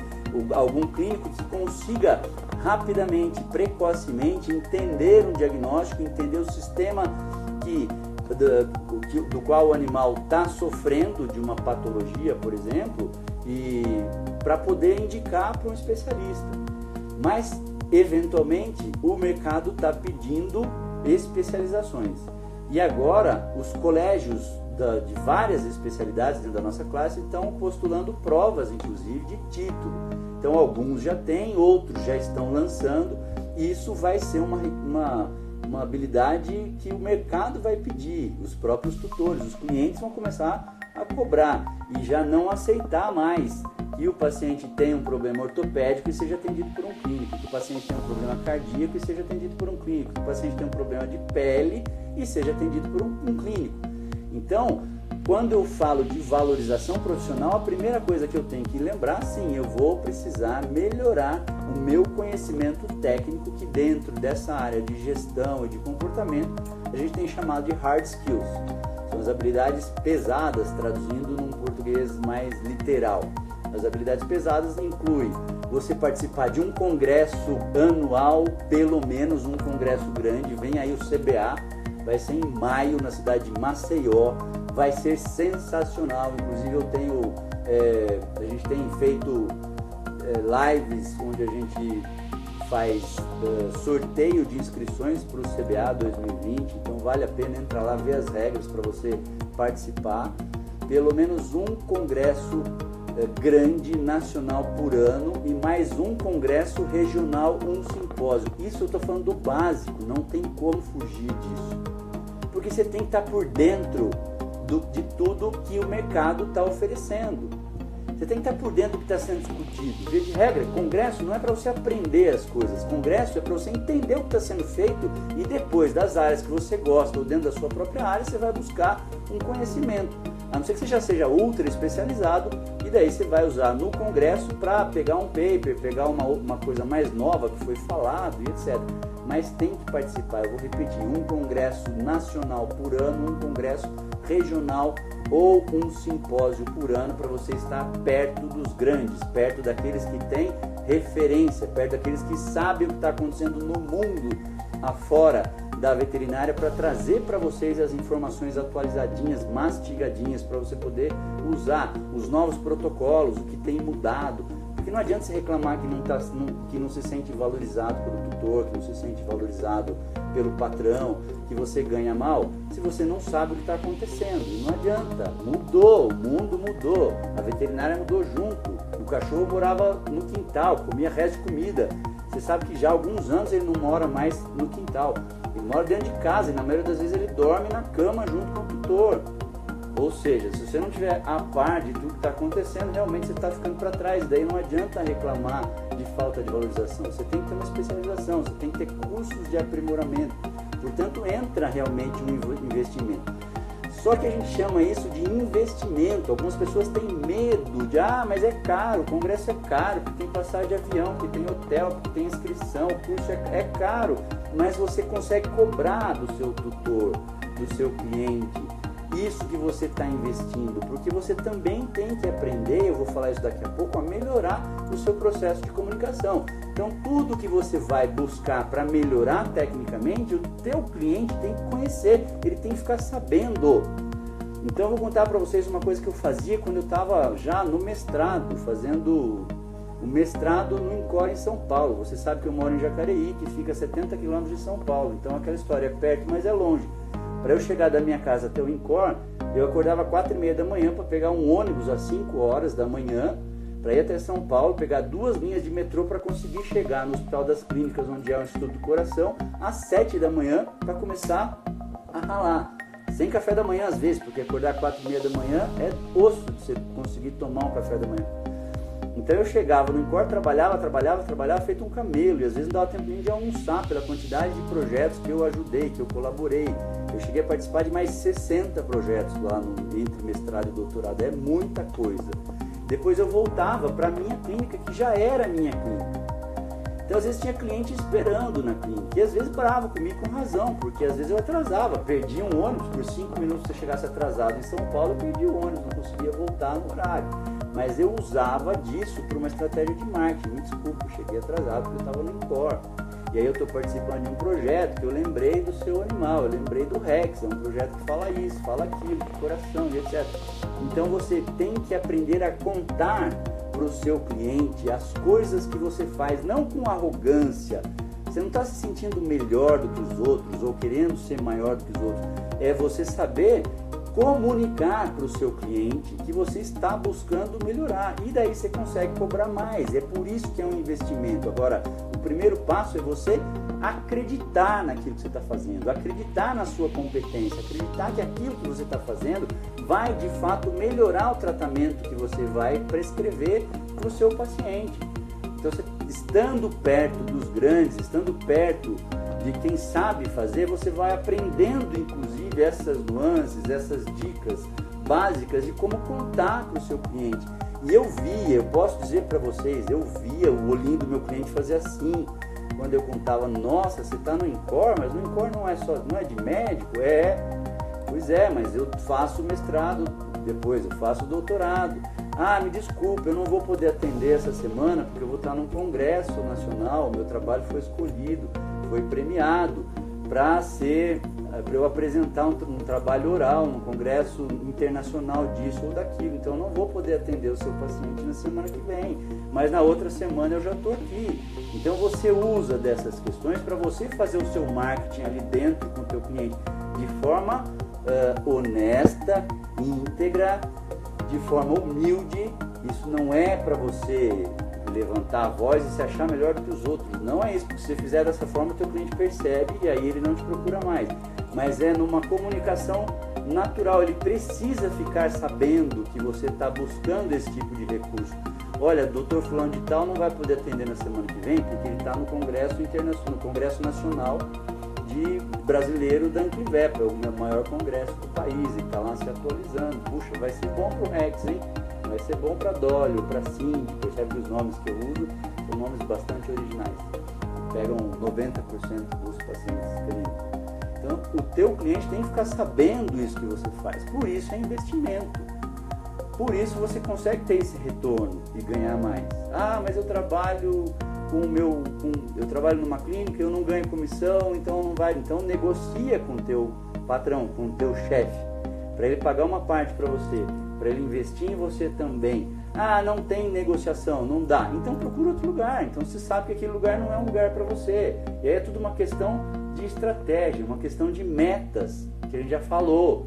Algum clínico que consiga rapidamente, precocemente entender um diagnóstico, entender o sistema do qual o animal está sofrendo de uma patologia, por exemplo, e para poder indicar para um especialista. Mas, eventualmente, o mercado está pedindo especializações. E agora, os colégios de várias especialidades dentro da nossa classe estão postulando provas, inclusive, de título. Então, alguns já têm, outros já estão lançando. E isso vai ser uma habilidade que o mercado vai pedir. Os próprios tutores, os clientes vão começar a cobrar e já não aceitar mais que o paciente tenha um problema ortopédico e seja atendido por um clínico, que o paciente tenha um problema cardíaco e seja atendido por um clínico, que o paciente tenha um problema de pele e seja atendido por um clínico. Então, quando eu falo de valorização profissional, a primeira coisa que eu tenho que lembrar, sim, eu vou precisar melhorar o meu conhecimento técnico, que dentro dessa área de gestão e de comportamento, a gente tem chamado de hard skills. São as habilidades pesadas, traduzindo num português mais literal. As habilidades pesadas incluem você participar de um congresso anual, pelo menos um congresso grande. Vem aí o CBA, vai ser em maio na cidade de Maceió, vai ser sensacional. Inclusive a gente tem feito lives onde a gente faz sorteio de inscrições para o CBA 2020, então vale a pena entrar lá, ver as regras para você participar. Pelo menos um congresso grande nacional por ano e mais um congresso regional, um simpósio. Isso eu estou falando do básico, não tem como fugir disso, porque você tem que estar por dentro de tudo que o mercado está oferecendo. Você tem que estar por dentro do que está sendo discutido. Via de regra, congresso não é para você aprender as coisas, congresso é para você entender o que está sendo feito e depois, das áreas que você gosta ou dentro da sua própria área, você vai buscar um conhecimento. A não ser que você já seja ultra especializado, e daí você vai usar no congresso para pegar um paper, pegar uma coisa mais nova que foi falado e etc. mas tem que participar. Eu vou repetir, um congresso nacional por ano, um congresso regional ou um simpósio por ano, para você estar perto dos grandes, perto daqueles que têm referência, perto daqueles que sabem o que está acontecendo no mundo afora da veterinária, para trazer para vocês as informações atualizadinhas, mastigadinhas, para você poder usar os novos protocolos, o que tem mudado. Porque não adianta você reclamar que não se sente valorizado pelo tutor, que não se sente valorizado pelo patrão, que você ganha mal, se você não sabe o que está acontecendo. Não adianta, mudou, o mundo mudou, a veterinária mudou junto, o cachorro morava no quintal, comia resto de comida. Você sabe que já há alguns anos ele não mora mais no quintal, ele mora dentro de casa e na maioria das vezes ele dorme na cama junto com o tutor. Ou seja, se você não estiver a par de tudo que está acontecendo, realmente você está ficando para trás. Daí não adianta reclamar de falta de valorização. Você tem que ter uma especialização, você tem que ter cursos de aprimoramento. Portanto, entra realmente um investimento. Só que a gente chama isso de investimento. Algumas pessoas têm medo de, mas é caro, o congresso é caro, porque tem passagem de avião, porque tem hotel, porque tem inscrição, o curso é caro. Mas você consegue cobrar do seu tutor, do seu cliente, isso que você está investindo, porque você também tem que aprender, eu vou falar isso daqui a pouco, a melhorar o seu processo de comunicação. Então tudo que você vai buscar para melhorar tecnicamente, o teu cliente tem que conhecer, ele tem que ficar sabendo. Então eu vou contar para vocês uma coisa que eu fazia quando eu estava já no mestrado, fazendo o mestrado no INCOR em São Paulo. Você sabe que eu moro em Jacareí, que fica a 70 km de São Paulo, então aquela história é perto, mas é longe. Para eu chegar da minha casa até o INCOR, eu acordava às 4h30 da manhã para pegar um ônibus às 5 horas da manhã, para ir até São Paulo, pegar 2 linhas de metrô para conseguir chegar no Hospital das Clínicas, onde é o Instituto do Coração, às 7 da manhã, para começar a ralar. Sem café da manhã às vezes, porque acordar às 4h30 da manhã é osso de você conseguir tomar um café da manhã. Então eu chegava no INCOR, trabalhava feito um camelo, e às vezes não dava tempo nem de almoçar pela quantidade de projetos que eu ajudei, que eu colaborei. Eu cheguei a participar de mais 60 projetos lá entre mestrado e doutorado, é muita coisa. Depois eu voltava para a minha clínica, que já era a minha clínica. Então às vezes tinha cliente esperando na clínica, e às vezes bravo comigo com razão, porque às vezes eu atrasava, perdia um ônibus, por 5 minutos se eu chegasse atrasado em São Paulo, eu perdia o ônibus, não conseguia voltar no horário. Mas eu usava disso para uma estratégia de marketing. Me desculpa, eu cheguei atrasado porque eu estava no INCOR. E aí eu estou participando de um projeto que eu lembrei do seu animal, eu lembrei do Rex, é um projeto que fala isso, fala aquilo, de coração, e etc. Então você tem que aprender a contar para o seu cliente as coisas que você faz, não com arrogância. Você não está se sentindo melhor do que os outros ou querendo ser maior do que os outros. É você saber comunicar para o seu cliente que você está buscando melhorar, e daí você consegue cobrar mais. É por isso que é um investimento. Agora, o primeiro passo é você acreditar naquilo que você está fazendo, acreditar na sua competência, acreditar que aquilo que você está fazendo vai de fato melhorar o tratamento que você vai prescrever para o seu paciente. Então, você, estando perto dos grandes, estando perto de quem sabe fazer, você vai aprendendo inclusive essas nuances, essas dicas básicas de como contar com o seu cliente. E eu posso dizer para vocês, eu via o olhinho do meu cliente fazer assim, quando eu contava, nossa, você está no INCOR, mas no INCOR não é de médico? Pois é, mas eu faço mestrado, depois eu faço doutorado. Me desculpe, eu não vou poder atender essa semana porque eu vou estar num congresso nacional, meu trabalho foi escolhido, foi premiado para eu apresentar um trabalho oral num congresso internacional disso ou daquilo, então eu não vou poder atender o seu paciente na semana que vem, mas na outra semana eu já estou aqui. Então você usa dessas questões para você fazer o seu marketing ali dentro com o teu cliente de forma honesta, íntegra, de forma humilde. Isso não é para você levantar a voz e se achar melhor do que os outros. Não é isso, porque se você fizer dessa forma, o teu cliente percebe e aí ele não te procura mais. Mas é numa comunicação natural, ele precisa ficar sabendo que você está buscando esse tipo de recurso. Olha, doutor fulano de tal não vai poder atender na semana que vem porque ele está no Congresso Nacional de Brasileiro da Anquivep, é o maior congresso do país, e está lá se atualizando. Puxa, vai ser bom para o Rex, hein? Vai ser bom para Dolly, para Cindy, percebe que os nomes que eu uso são nomes bastante originais. pegam 90% dos pacientes clínicos. Então, o teu cliente tem que ficar sabendo isso que você faz. Por isso é investimento. Por isso você consegue ter esse retorno e ganhar mais. Ah, mas eu trabalho eu trabalho numa clínica, eu não ganho comissão, então não vai. Então negocia com o teu patrão, com o teu chefe, para ele pagar uma parte para você, para ele investir em você também. Ah, não tem negociação, não dá. Então procura outro lugar. Então você sabe que aquele lugar não é um lugar para você. E aí é tudo uma questão de estratégia, uma questão de metas, que a gente já falou.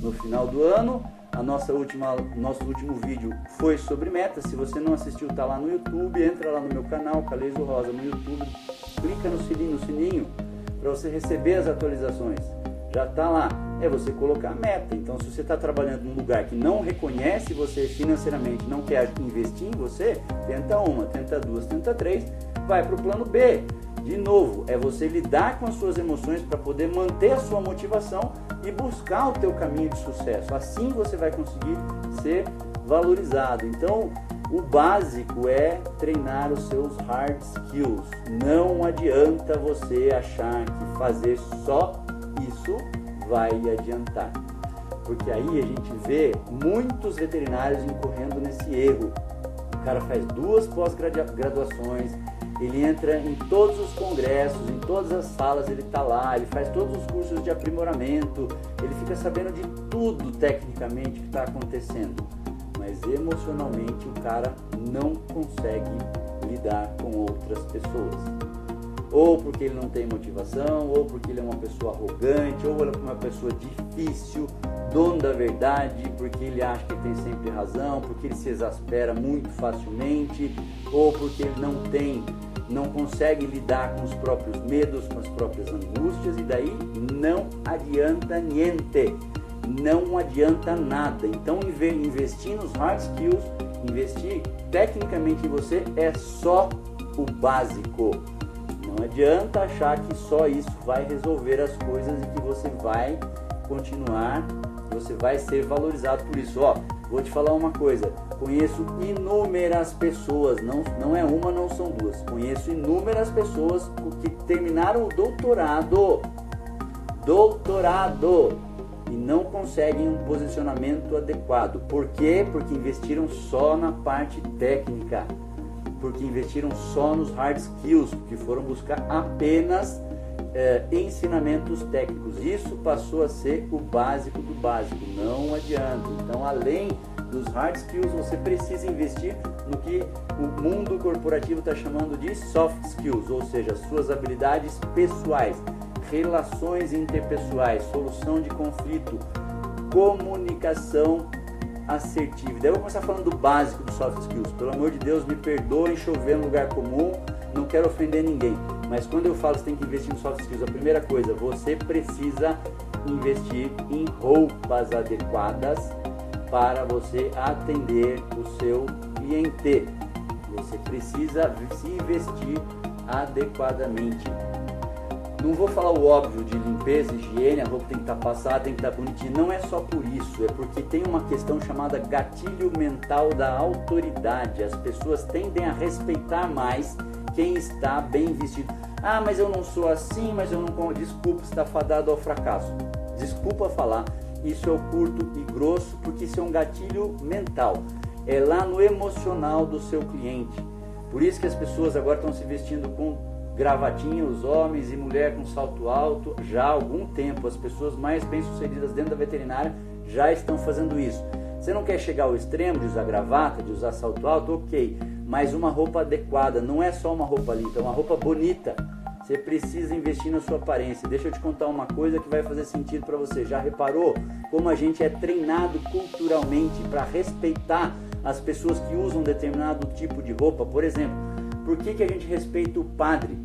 No final do ano, nosso último vídeo foi sobre metas. Se você não assistiu, tá lá no YouTube, entra lá no meu canal, Caleso Rosa, no YouTube, clica no sininho para você receber as atualizações. Já tá lá, é você colocar a meta. Então, se você está trabalhando num lugar que não reconhece você financeiramente, não quer investir em você, tenta uma, tenta duas, tenta três, vai para o plano B. De novo, é você lidar com as suas emoções para poder manter a sua motivação e buscar o teu caminho de sucesso. Assim você vai conseguir ser valorizado. Então, o básico é treinar os seus hard skills. Não adianta você achar que fazer só isso vai adiantar. Porque aí a gente vê muitos veterinários incorrendo nesse erro. O cara faz 2 pós-graduações, ele entra em todos os congressos, em todas as salas ele está lá, ele faz todos os cursos de aprimoramento, ele fica sabendo de tudo tecnicamente que está acontecendo, mas emocionalmente o cara não consegue lidar com outras pessoas. Ou porque ele não tem motivação, ou porque ele é uma pessoa arrogante, ou ele é uma pessoa difícil, dono da verdade, porque ele acha que tem sempre razão, porque ele se exaspera muito facilmente, ou porque ele não consegue lidar com os próprios medos, com as próprias angústias, e daí não adianta niente, não adianta nada. Então investir nos hard skills, investir tecnicamente em você é só o básico. Não adianta achar que só isso vai resolver as coisas e que você vai continuar, você vai ser valorizado por isso. Ó, vou te falar uma coisa, conheço inúmeras pessoas, não é uma, não são duas, conheço inúmeras pessoas que terminaram o doutorado e não conseguem um posicionamento adequado. Por quê? Porque investiram só na parte técnica, porque investiram só nos hard skills, porque foram buscar apenas ensinamentos técnicos. Isso passou a ser o básico do básico, não adianta. Então, além dos hard skills, você precisa investir no que o mundo corporativo está chamando de soft skills, ou seja, suas habilidades pessoais, relações interpessoais, solução de conflito, comunicação assertiva. Daí eu vou começar falando do básico dos soft skills. Pelo amor de Deus, me perdoem chover no lugar comum, não quero ofender ninguém. Mas quando eu falo que você tem que investir nos soft skills, a primeira coisa, você precisa investir em roupas adequadas para você atender o seu cliente. Você precisa se investir adequadamente. Não vou falar o óbvio de limpeza, higiene, a roupa tem que estar passada, tem que estar bonitinha. Não é só por isso, é porque tem uma questão chamada gatilho mental da autoridade. As pessoas tendem a respeitar mais quem está bem vestido. Ah, mas eu não sou assim, mas eu não... Desculpa, está fadado ao fracasso. Desculpa falar, isso é o curto e grosso, porque isso é um gatilho mental. É lá no emocional do seu cliente. Por isso que as pessoas agora estão se vestindo com gravatinha, os homens e mulher com salto alto. Já há algum tempo as pessoas mais bem sucedidas dentro da veterinária já estão fazendo isso. Você não quer chegar ao extremo de usar gravata, de usar salto alto, ok, mas uma roupa adequada, não é só uma roupa limpa, é uma roupa bonita. Você precisa investir na sua aparência. Deixa eu te contar uma coisa que vai fazer sentido para você. Já reparou como a gente é treinado culturalmente para respeitar as pessoas que usam determinado tipo de roupa? Por exemplo, por que a gente respeita o padre?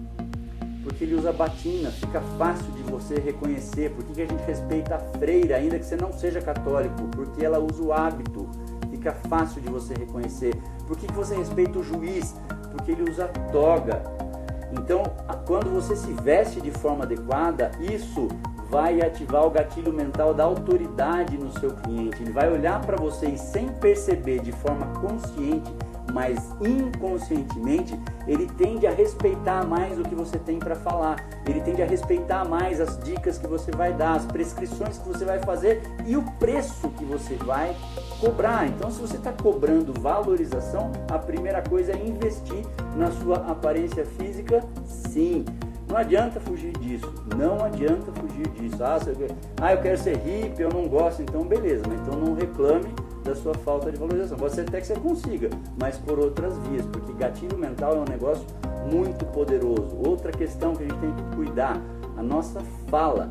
Porque ele usa batina, fica fácil de você reconhecer. Por que a gente respeita a freira, ainda que você não seja católico? Porque ela usa o hábito, fica fácil de você reconhecer. Por que você respeita o juiz? Porque ele usa toga. Então, quando você se veste de forma adequada, isso vai ativar o gatilho mental da autoridade no seu cliente. Ele vai olhar para você e, sem perceber, de forma consciente, mas inconscientemente ele tende a respeitar mais o que você tem para falar, ele tende a respeitar mais as dicas que você vai dar, as prescrições que você vai fazer e o preço que você vai cobrar. Então, se você está cobrando valorização, a primeira coisa é investir na sua aparência física, sim. Não adianta fugir disso, não adianta fugir disso. Eu quero ser hippie, eu não gosto, então beleza, mas então não reclame da sua falta de valorização. Pode ser até que você consiga, mas por outras vias, porque gatilho mental é um negócio muito poderoso. Outra questão que a gente tem que cuidar, a nossa fala.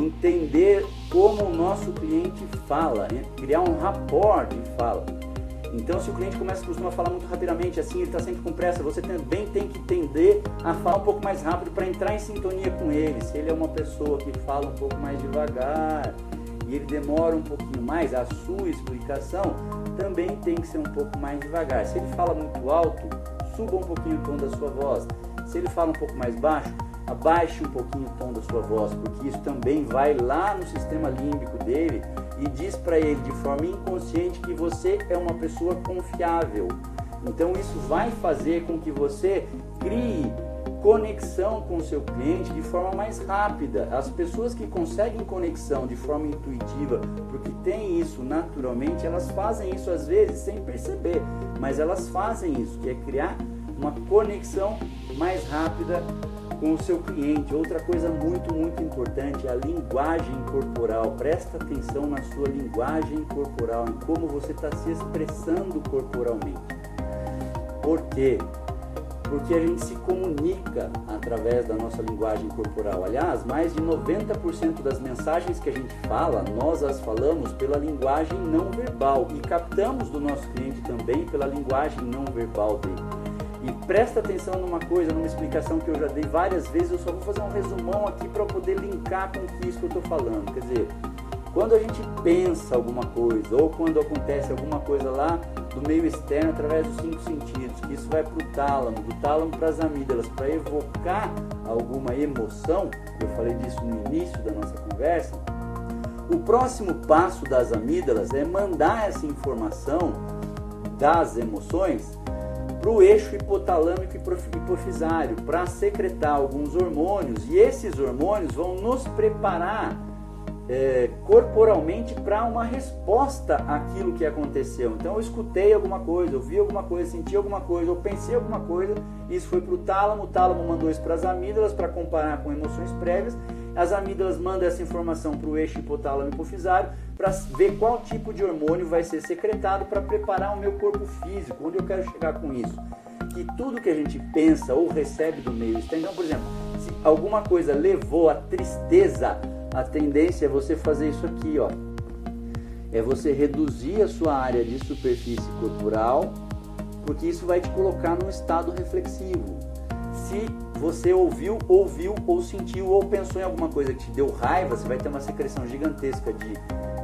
Entender como o nosso cliente fala, né? Criar um rapport de fala. Então, se o cliente costuma falar muito rapidamente, assim, ele está sempre com pressa, você também tem que tender a falar um pouco mais rápido para entrar em sintonia com ele. Se ele é uma pessoa que fala um pouco mais devagar e ele demora um pouquinho mais, a sua explicação também tem que ser um pouco mais devagar. Se ele fala muito alto, suba um pouquinho o tom da sua voz. Se ele fala um pouco mais baixo, abaixe um pouquinho o tom da sua voz, porque isso também vai lá no sistema límbico dele e diz para ele de forma inconsciente que você é uma pessoa confiável. Então isso vai fazer com que você crie conexão com o seu cliente de forma mais rápida. As pessoas que conseguem conexão de forma intuitiva, porque tem isso naturalmente, elas fazem isso às vezes sem perceber, mas elas fazem isso, que é criar uma conexão mais rápida com o seu cliente. Outra coisa muito importante é a linguagem corporal. Presta atenção na sua linguagem corporal, em como você está se expressando corporalmente. Por quê? Porque a gente se comunica através da nossa linguagem corporal. Aliás, mais de 90% das mensagens que a gente fala, nós as falamos pela linguagem não verbal e captamos do nosso cliente também pela linguagem não verbal dele. E presta atenção numa coisa, numa explicação que eu já dei várias vezes, eu só vou fazer um resumão aqui para poder linkar com isso que eu estou falando. Quer dizer, quando a gente pensa alguma coisa, ou quando acontece alguma coisa lá do meio externo através dos 5 sentidos, que isso vai para o tálamo, do tálamo para as amígdalas, para evocar alguma emoção, eu falei disso no início da nossa conversa, o próximo passo das amígdalas é mandar essa informação das emoções para o eixo hipotalâmico e hipofisário, para secretar alguns hormônios, e esses hormônios vão nos preparar corporalmente para uma resposta àquilo que aconteceu. Então eu escutei alguma coisa, eu vi alguma coisa, senti alguma coisa, eu pensei alguma coisa, isso foi para o tálamo mandou isso para as amígdalas para comparar com emoções prévias, as amígdalas mandam essa informação para o eixo hipotálamo hipofisário para ver qual tipo de hormônio vai ser secretado para preparar o meu corpo físico. Onde eu quero chegar com isso? Que tudo que a gente pensa ou recebe do meio externo, então, por exemplo, se alguma coisa levou à tristeza, a tendência é você fazer isso aqui, ó. É você reduzir a sua área de superfície corporal, porque isso vai te colocar num estado reflexivo. Se você ouviu ou sentiu ou pensou em alguma coisa que te deu raiva, você vai ter uma secreção gigantesca de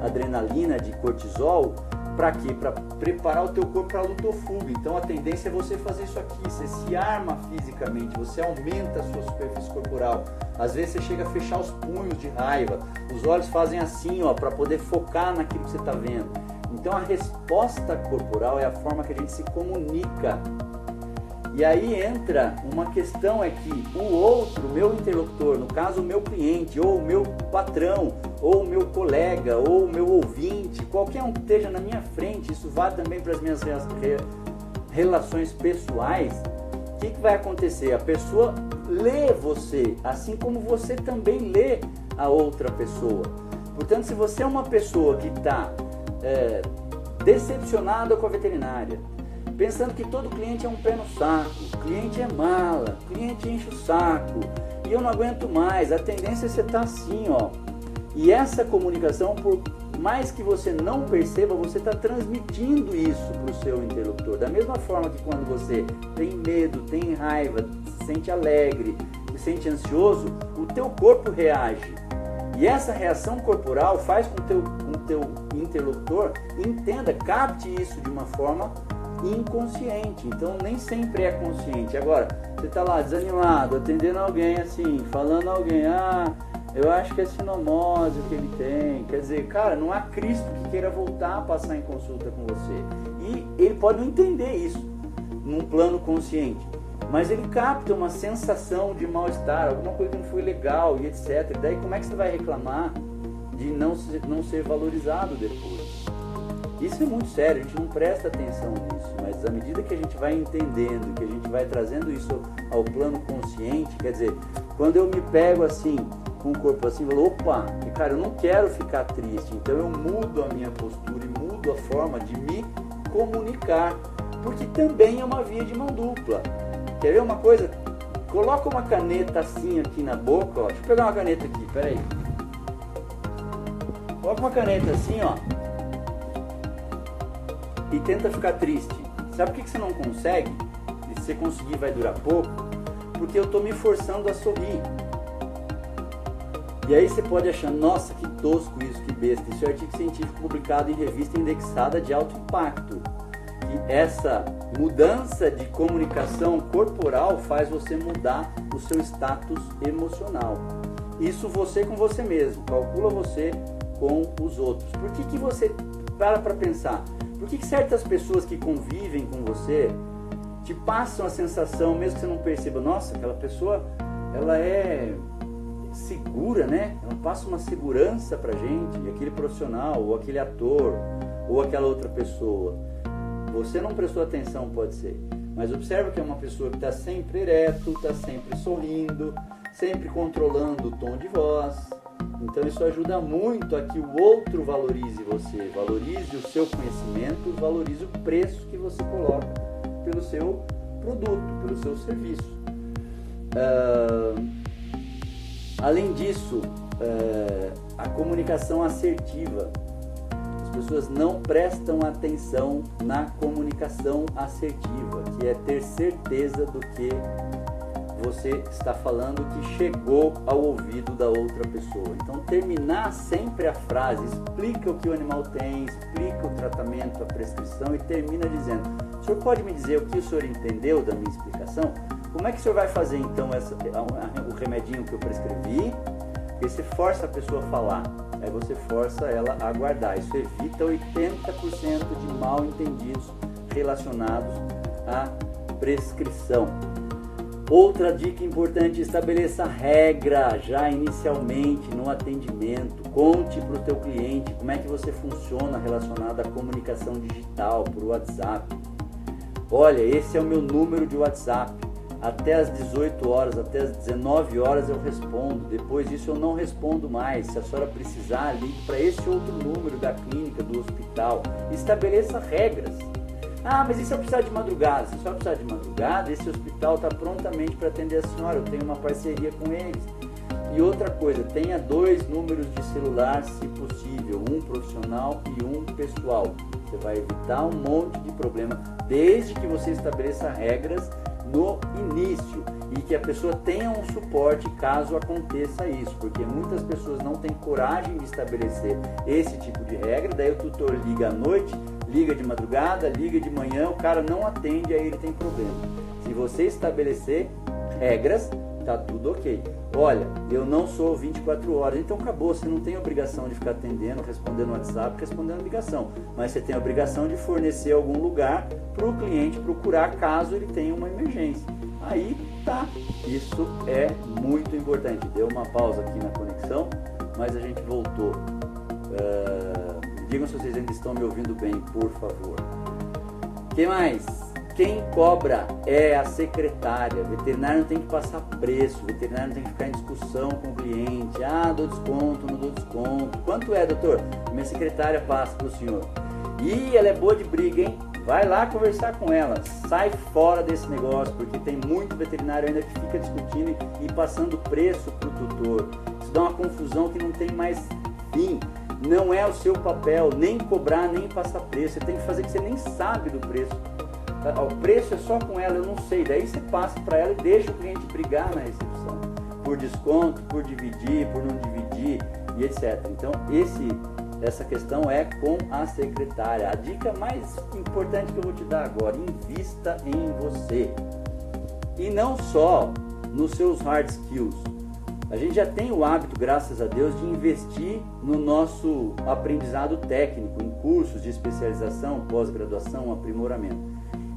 adrenalina, de cortisol. Para quê? Para preparar o teu corpo para a luta ou fuga. Então a tendência é você fazer isso aqui, você se arma fisicamente, você aumenta a sua superfície corporal. Às vezes você chega a fechar os punhos de raiva, os olhos fazem assim, ó, para poder focar naquilo que você está vendo. Então a resposta corporal é a forma que a gente se comunica. E aí entra uma questão, é que o outro, o meu interlocutor, no caso o meu cliente, ou o meu patrão, ou o meu colega, ou o meu ouvinte, qualquer um que esteja na minha frente, isso vale também para as minhas relações pessoais, o que vai acontecer? A pessoa lê você, assim como você também lê a outra pessoa. Portanto, se você é uma pessoa que está decepcionada com a veterinária, pensando que todo cliente é um pé no saco, cliente é mala, cliente enche o saco, e eu não aguento mais, a tendência é você estar assim, ó. E essa comunicação, por mais que você não perceba, você está transmitindo isso para o seu interlocutor. Da mesma forma que quando você tem medo, tem raiva, se sente alegre, se sente ansioso, o teu corpo reage. E essa reação corporal faz com que o teu interlocutor entenda, capte isso de uma forma inconsciente. Então nem sempre é consciente. Agora, você está lá desanimado, atendendo alguém assim, falando a alguém, eu acho que é sinomose o que ele tem. Quer dizer, cara, não há Cristo que queira voltar a passar em consulta com você. E ele pode não entender isso num plano consciente, mas ele capta uma sensação de mal-estar, alguma coisa que não foi legal e etc. E daí como é que você vai reclamar de não ser valorizado depois? Isso é muito sério, a gente não presta atenção nisso, mas à medida que a gente vai entendendo, que a gente vai trazendo isso ao plano consciente, quer dizer, quando eu me pego assim, com o corpo assim, eu falo, opa, cara, eu não quero ficar triste, então eu mudo a minha postura e mudo a forma de me comunicar, porque também é uma via de mão dupla. Quer ver uma coisa? Coloca uma caneta assim aqui na boca, ó. Deixa eu pegar uma caneta aqui, peraí. Coloca uma caneta assim, ó, e tenta ficar triste. Sabe por que você não consegue? E se você conseguir vai durar pouco, porque eu estou me forçando a sorrir. E aí você pode achar, nossa, que tosco isso, que besta. Isso é um artigo científico publicado em revista indexada de alto impacto. E essa mudança de comunicação corporal faz você mudar o seu status emocional. Isso você com você mesmo, calcula você com os outros. Por que você para pensar? Por que certas pessoas que convivem com você te passam a sensação, mesmo que você não perceba, nossa, aquela pessoa, ela é segura, né? Ela passa uma segurança pra gente, e aquele profissional, ou aquele ator, ou aquela outra pessoa. Você não prestou atenção, pode ser, mas observa que é uma pessoa que está sempre ereto, está sempre sorrindo, sempre controlando o tom de voz. Então isso ajuda muito a que o outro valorize você, valorize o seu conhecimento, valorize o preço que você coloca pelo seu produto, pelo seu serviço. Além disso, a comunicação assertiva. As pessoas não prestam atenção na comunicação assertiva, que é ter certeza do que você está falando que chegou ao ouvido da outra pessoa. Então terminar sempre a frase, explica o que o animal tem, explica o tratamento, a prescrição e termina dizendo, o senhor pode me dizer o que o senhor entendeu da minha explicação? Como é que o senhor vai fazer então o remedinho que eu prescrevi? Porque você força a pessoa a falar, aí você força ela a aguardar. Isso evita 80% de mal entendidos relacionados à prescrição. Outra dica importante, estabeleça regra já inicialmente no atendimento. Conte para o teu cliente como é que você funciona relacionado à comunicação digital por WhatsApp. Olha, esse é o meu número de WhatsApp. Até às 18 horas, até às 19 horas eu respondo. Depois disso eu não respondo mais. Se a senhora precisar, ligue para esse outro número da clínica, do hospital. Estabeleça regras. Ah, mas e se eu precisar de madrugada? Se a senhora precisar de madrugada, esse hospital está prontamente para atender a senhora. Eu tenho uma parceria com eles. E outra coisa, tenha 2 números de celular, se possível. Um profissional e um pessoal. Você vai evitar um monte de problema, desde que você estabeleça regras no início e que a pessoa tenha um suporte caso aconteça isso, porque muitas pessoas não têm coragem de estabelecer esse tipo de regra, daí o tutor liga à noite, liga de madrugada, liga de manhã, o cara não atende, aí ele tem problema. Se você estabelecer regras, tá tudo ok. Olha, eu não sou 24 horas, então acabou, você não tem obrigação de ficar atendendo, respondendo WhatsApp, respondendo ligação, mas você tem a obrigação de fornecer algum lugar para o cliente procurar caso ele tenha uma emergência. Aí tá, isso é muito importante. Deu uma pausa aqui na conexão, mas a gente voltou. Digam se vocês ainda estão me ouvindo bem, por favor. O que mais? Quem cobra é a secretária. O veterinário não tem que passar preço, o veterinário não tem que ficar em discussão com o cliente. Ah, dou desconto, não dou desconto. Quanto é, doutor? Minha secretária passa para o senhor. Ih, ela é boa de briga, hein? Vai lá conversar com ela. Sai fora desse negócio, porque tem muito veterinário ainda que fica discutindo e passando preço para o tutor. Isso dá uma confusão que não tem mais fim. Não é o seu papel nem cobrar, nem passar preço. Você tem que fazer que você nem sabe do preço. O preço é só com ela, eu não sei. Daí você passa para ela e deixa o cliente brigar na recepção. Por desconto, por dividir, por não dividir e etc. Então essa questão é com a secretária. A dica mais importante que eu vou te dar agora, invista em você. E não só nos seus hard skills. A gente já tem o hábito, graças a Deus, de investir no nosso aprendizado técnico, em cursos de especialização, pós-graduação, aprimoramento.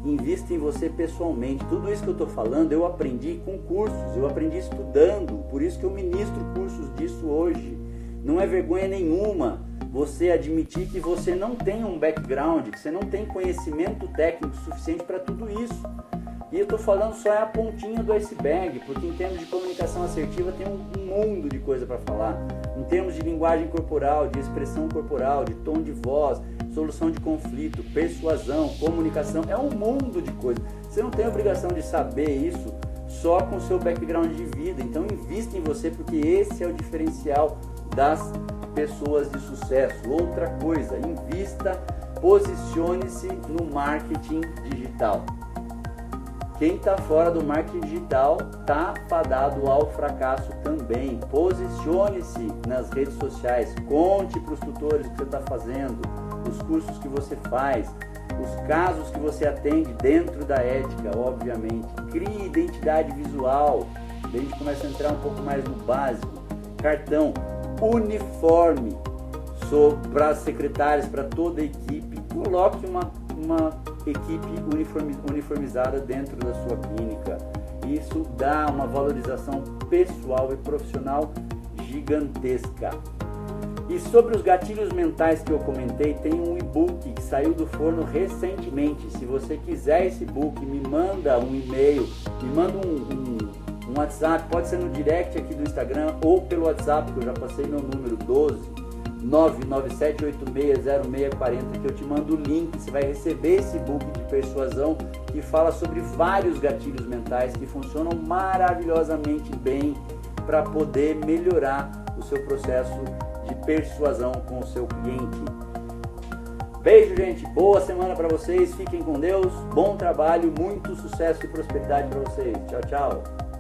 Invista em você pessoalmente. Tudo isso que eu estou falando eu aprendi com cursos, eu aprendi estudando, por isso que eu ministro cursos disso hoje. Não é vergonha nenhuma você admitir que você não tem um background, que você não tem conhecimento técnico suficiente para tudo isso. E eu estou falando só a pontinha do iceberg, porque em termos de comunicação assertiva tem um mundo de coisa para falar. Em termos de linguagem corporal, de expressão corporal, de tom de voz, solução de conflito, persuasão, comunicação, é um mundo de coisa. Você não tem a obrigação de saber isso só com o seu background de vida. Então invista em você, porque esse é o diferencial das pessoas de sucesso. Outra coisa, invista, posicione-se no marketing digital. Quem está fora do marketing digital está fadado ao fracasso também. Posicione-se nas redes sociais, conte para os tutores o que você está fazendo, os cursos que você faz, os casos que você atende dentro da ética, obviamente. Crie identidade visual, daí a gente começa a entrar um pouco mais no básico. Cartão, uniforme para as secretárias, para toda a equipe. Coloque uma equipe uniformizada dentro da sua clínica. Isso dá uma valorização pessoal e profissional gigantesca. E sobre os gatilhos mentais que eu comentei, tem um e-book que saiu do forno recentemente. Se você quiser esse e-book, me manda um e-mail, me manda um WhatsApp, pode ser no direct aqui do Instagram ou pelo WhatsApp, que eu já passei meu número 12-997860640, que eu te mando o link. Você vai receber esse e-book de persuasão que fala sobre vários gatilhos mentais que funcionam maravilhosamente bem para poder melhorar o seu processo de persuasão com o seu cliente. Beijo, gente, boa semana para vocês, fiquem com Deus, bom trabalho, muito sucesso e prosperidade para vocês. Tchau, tchau.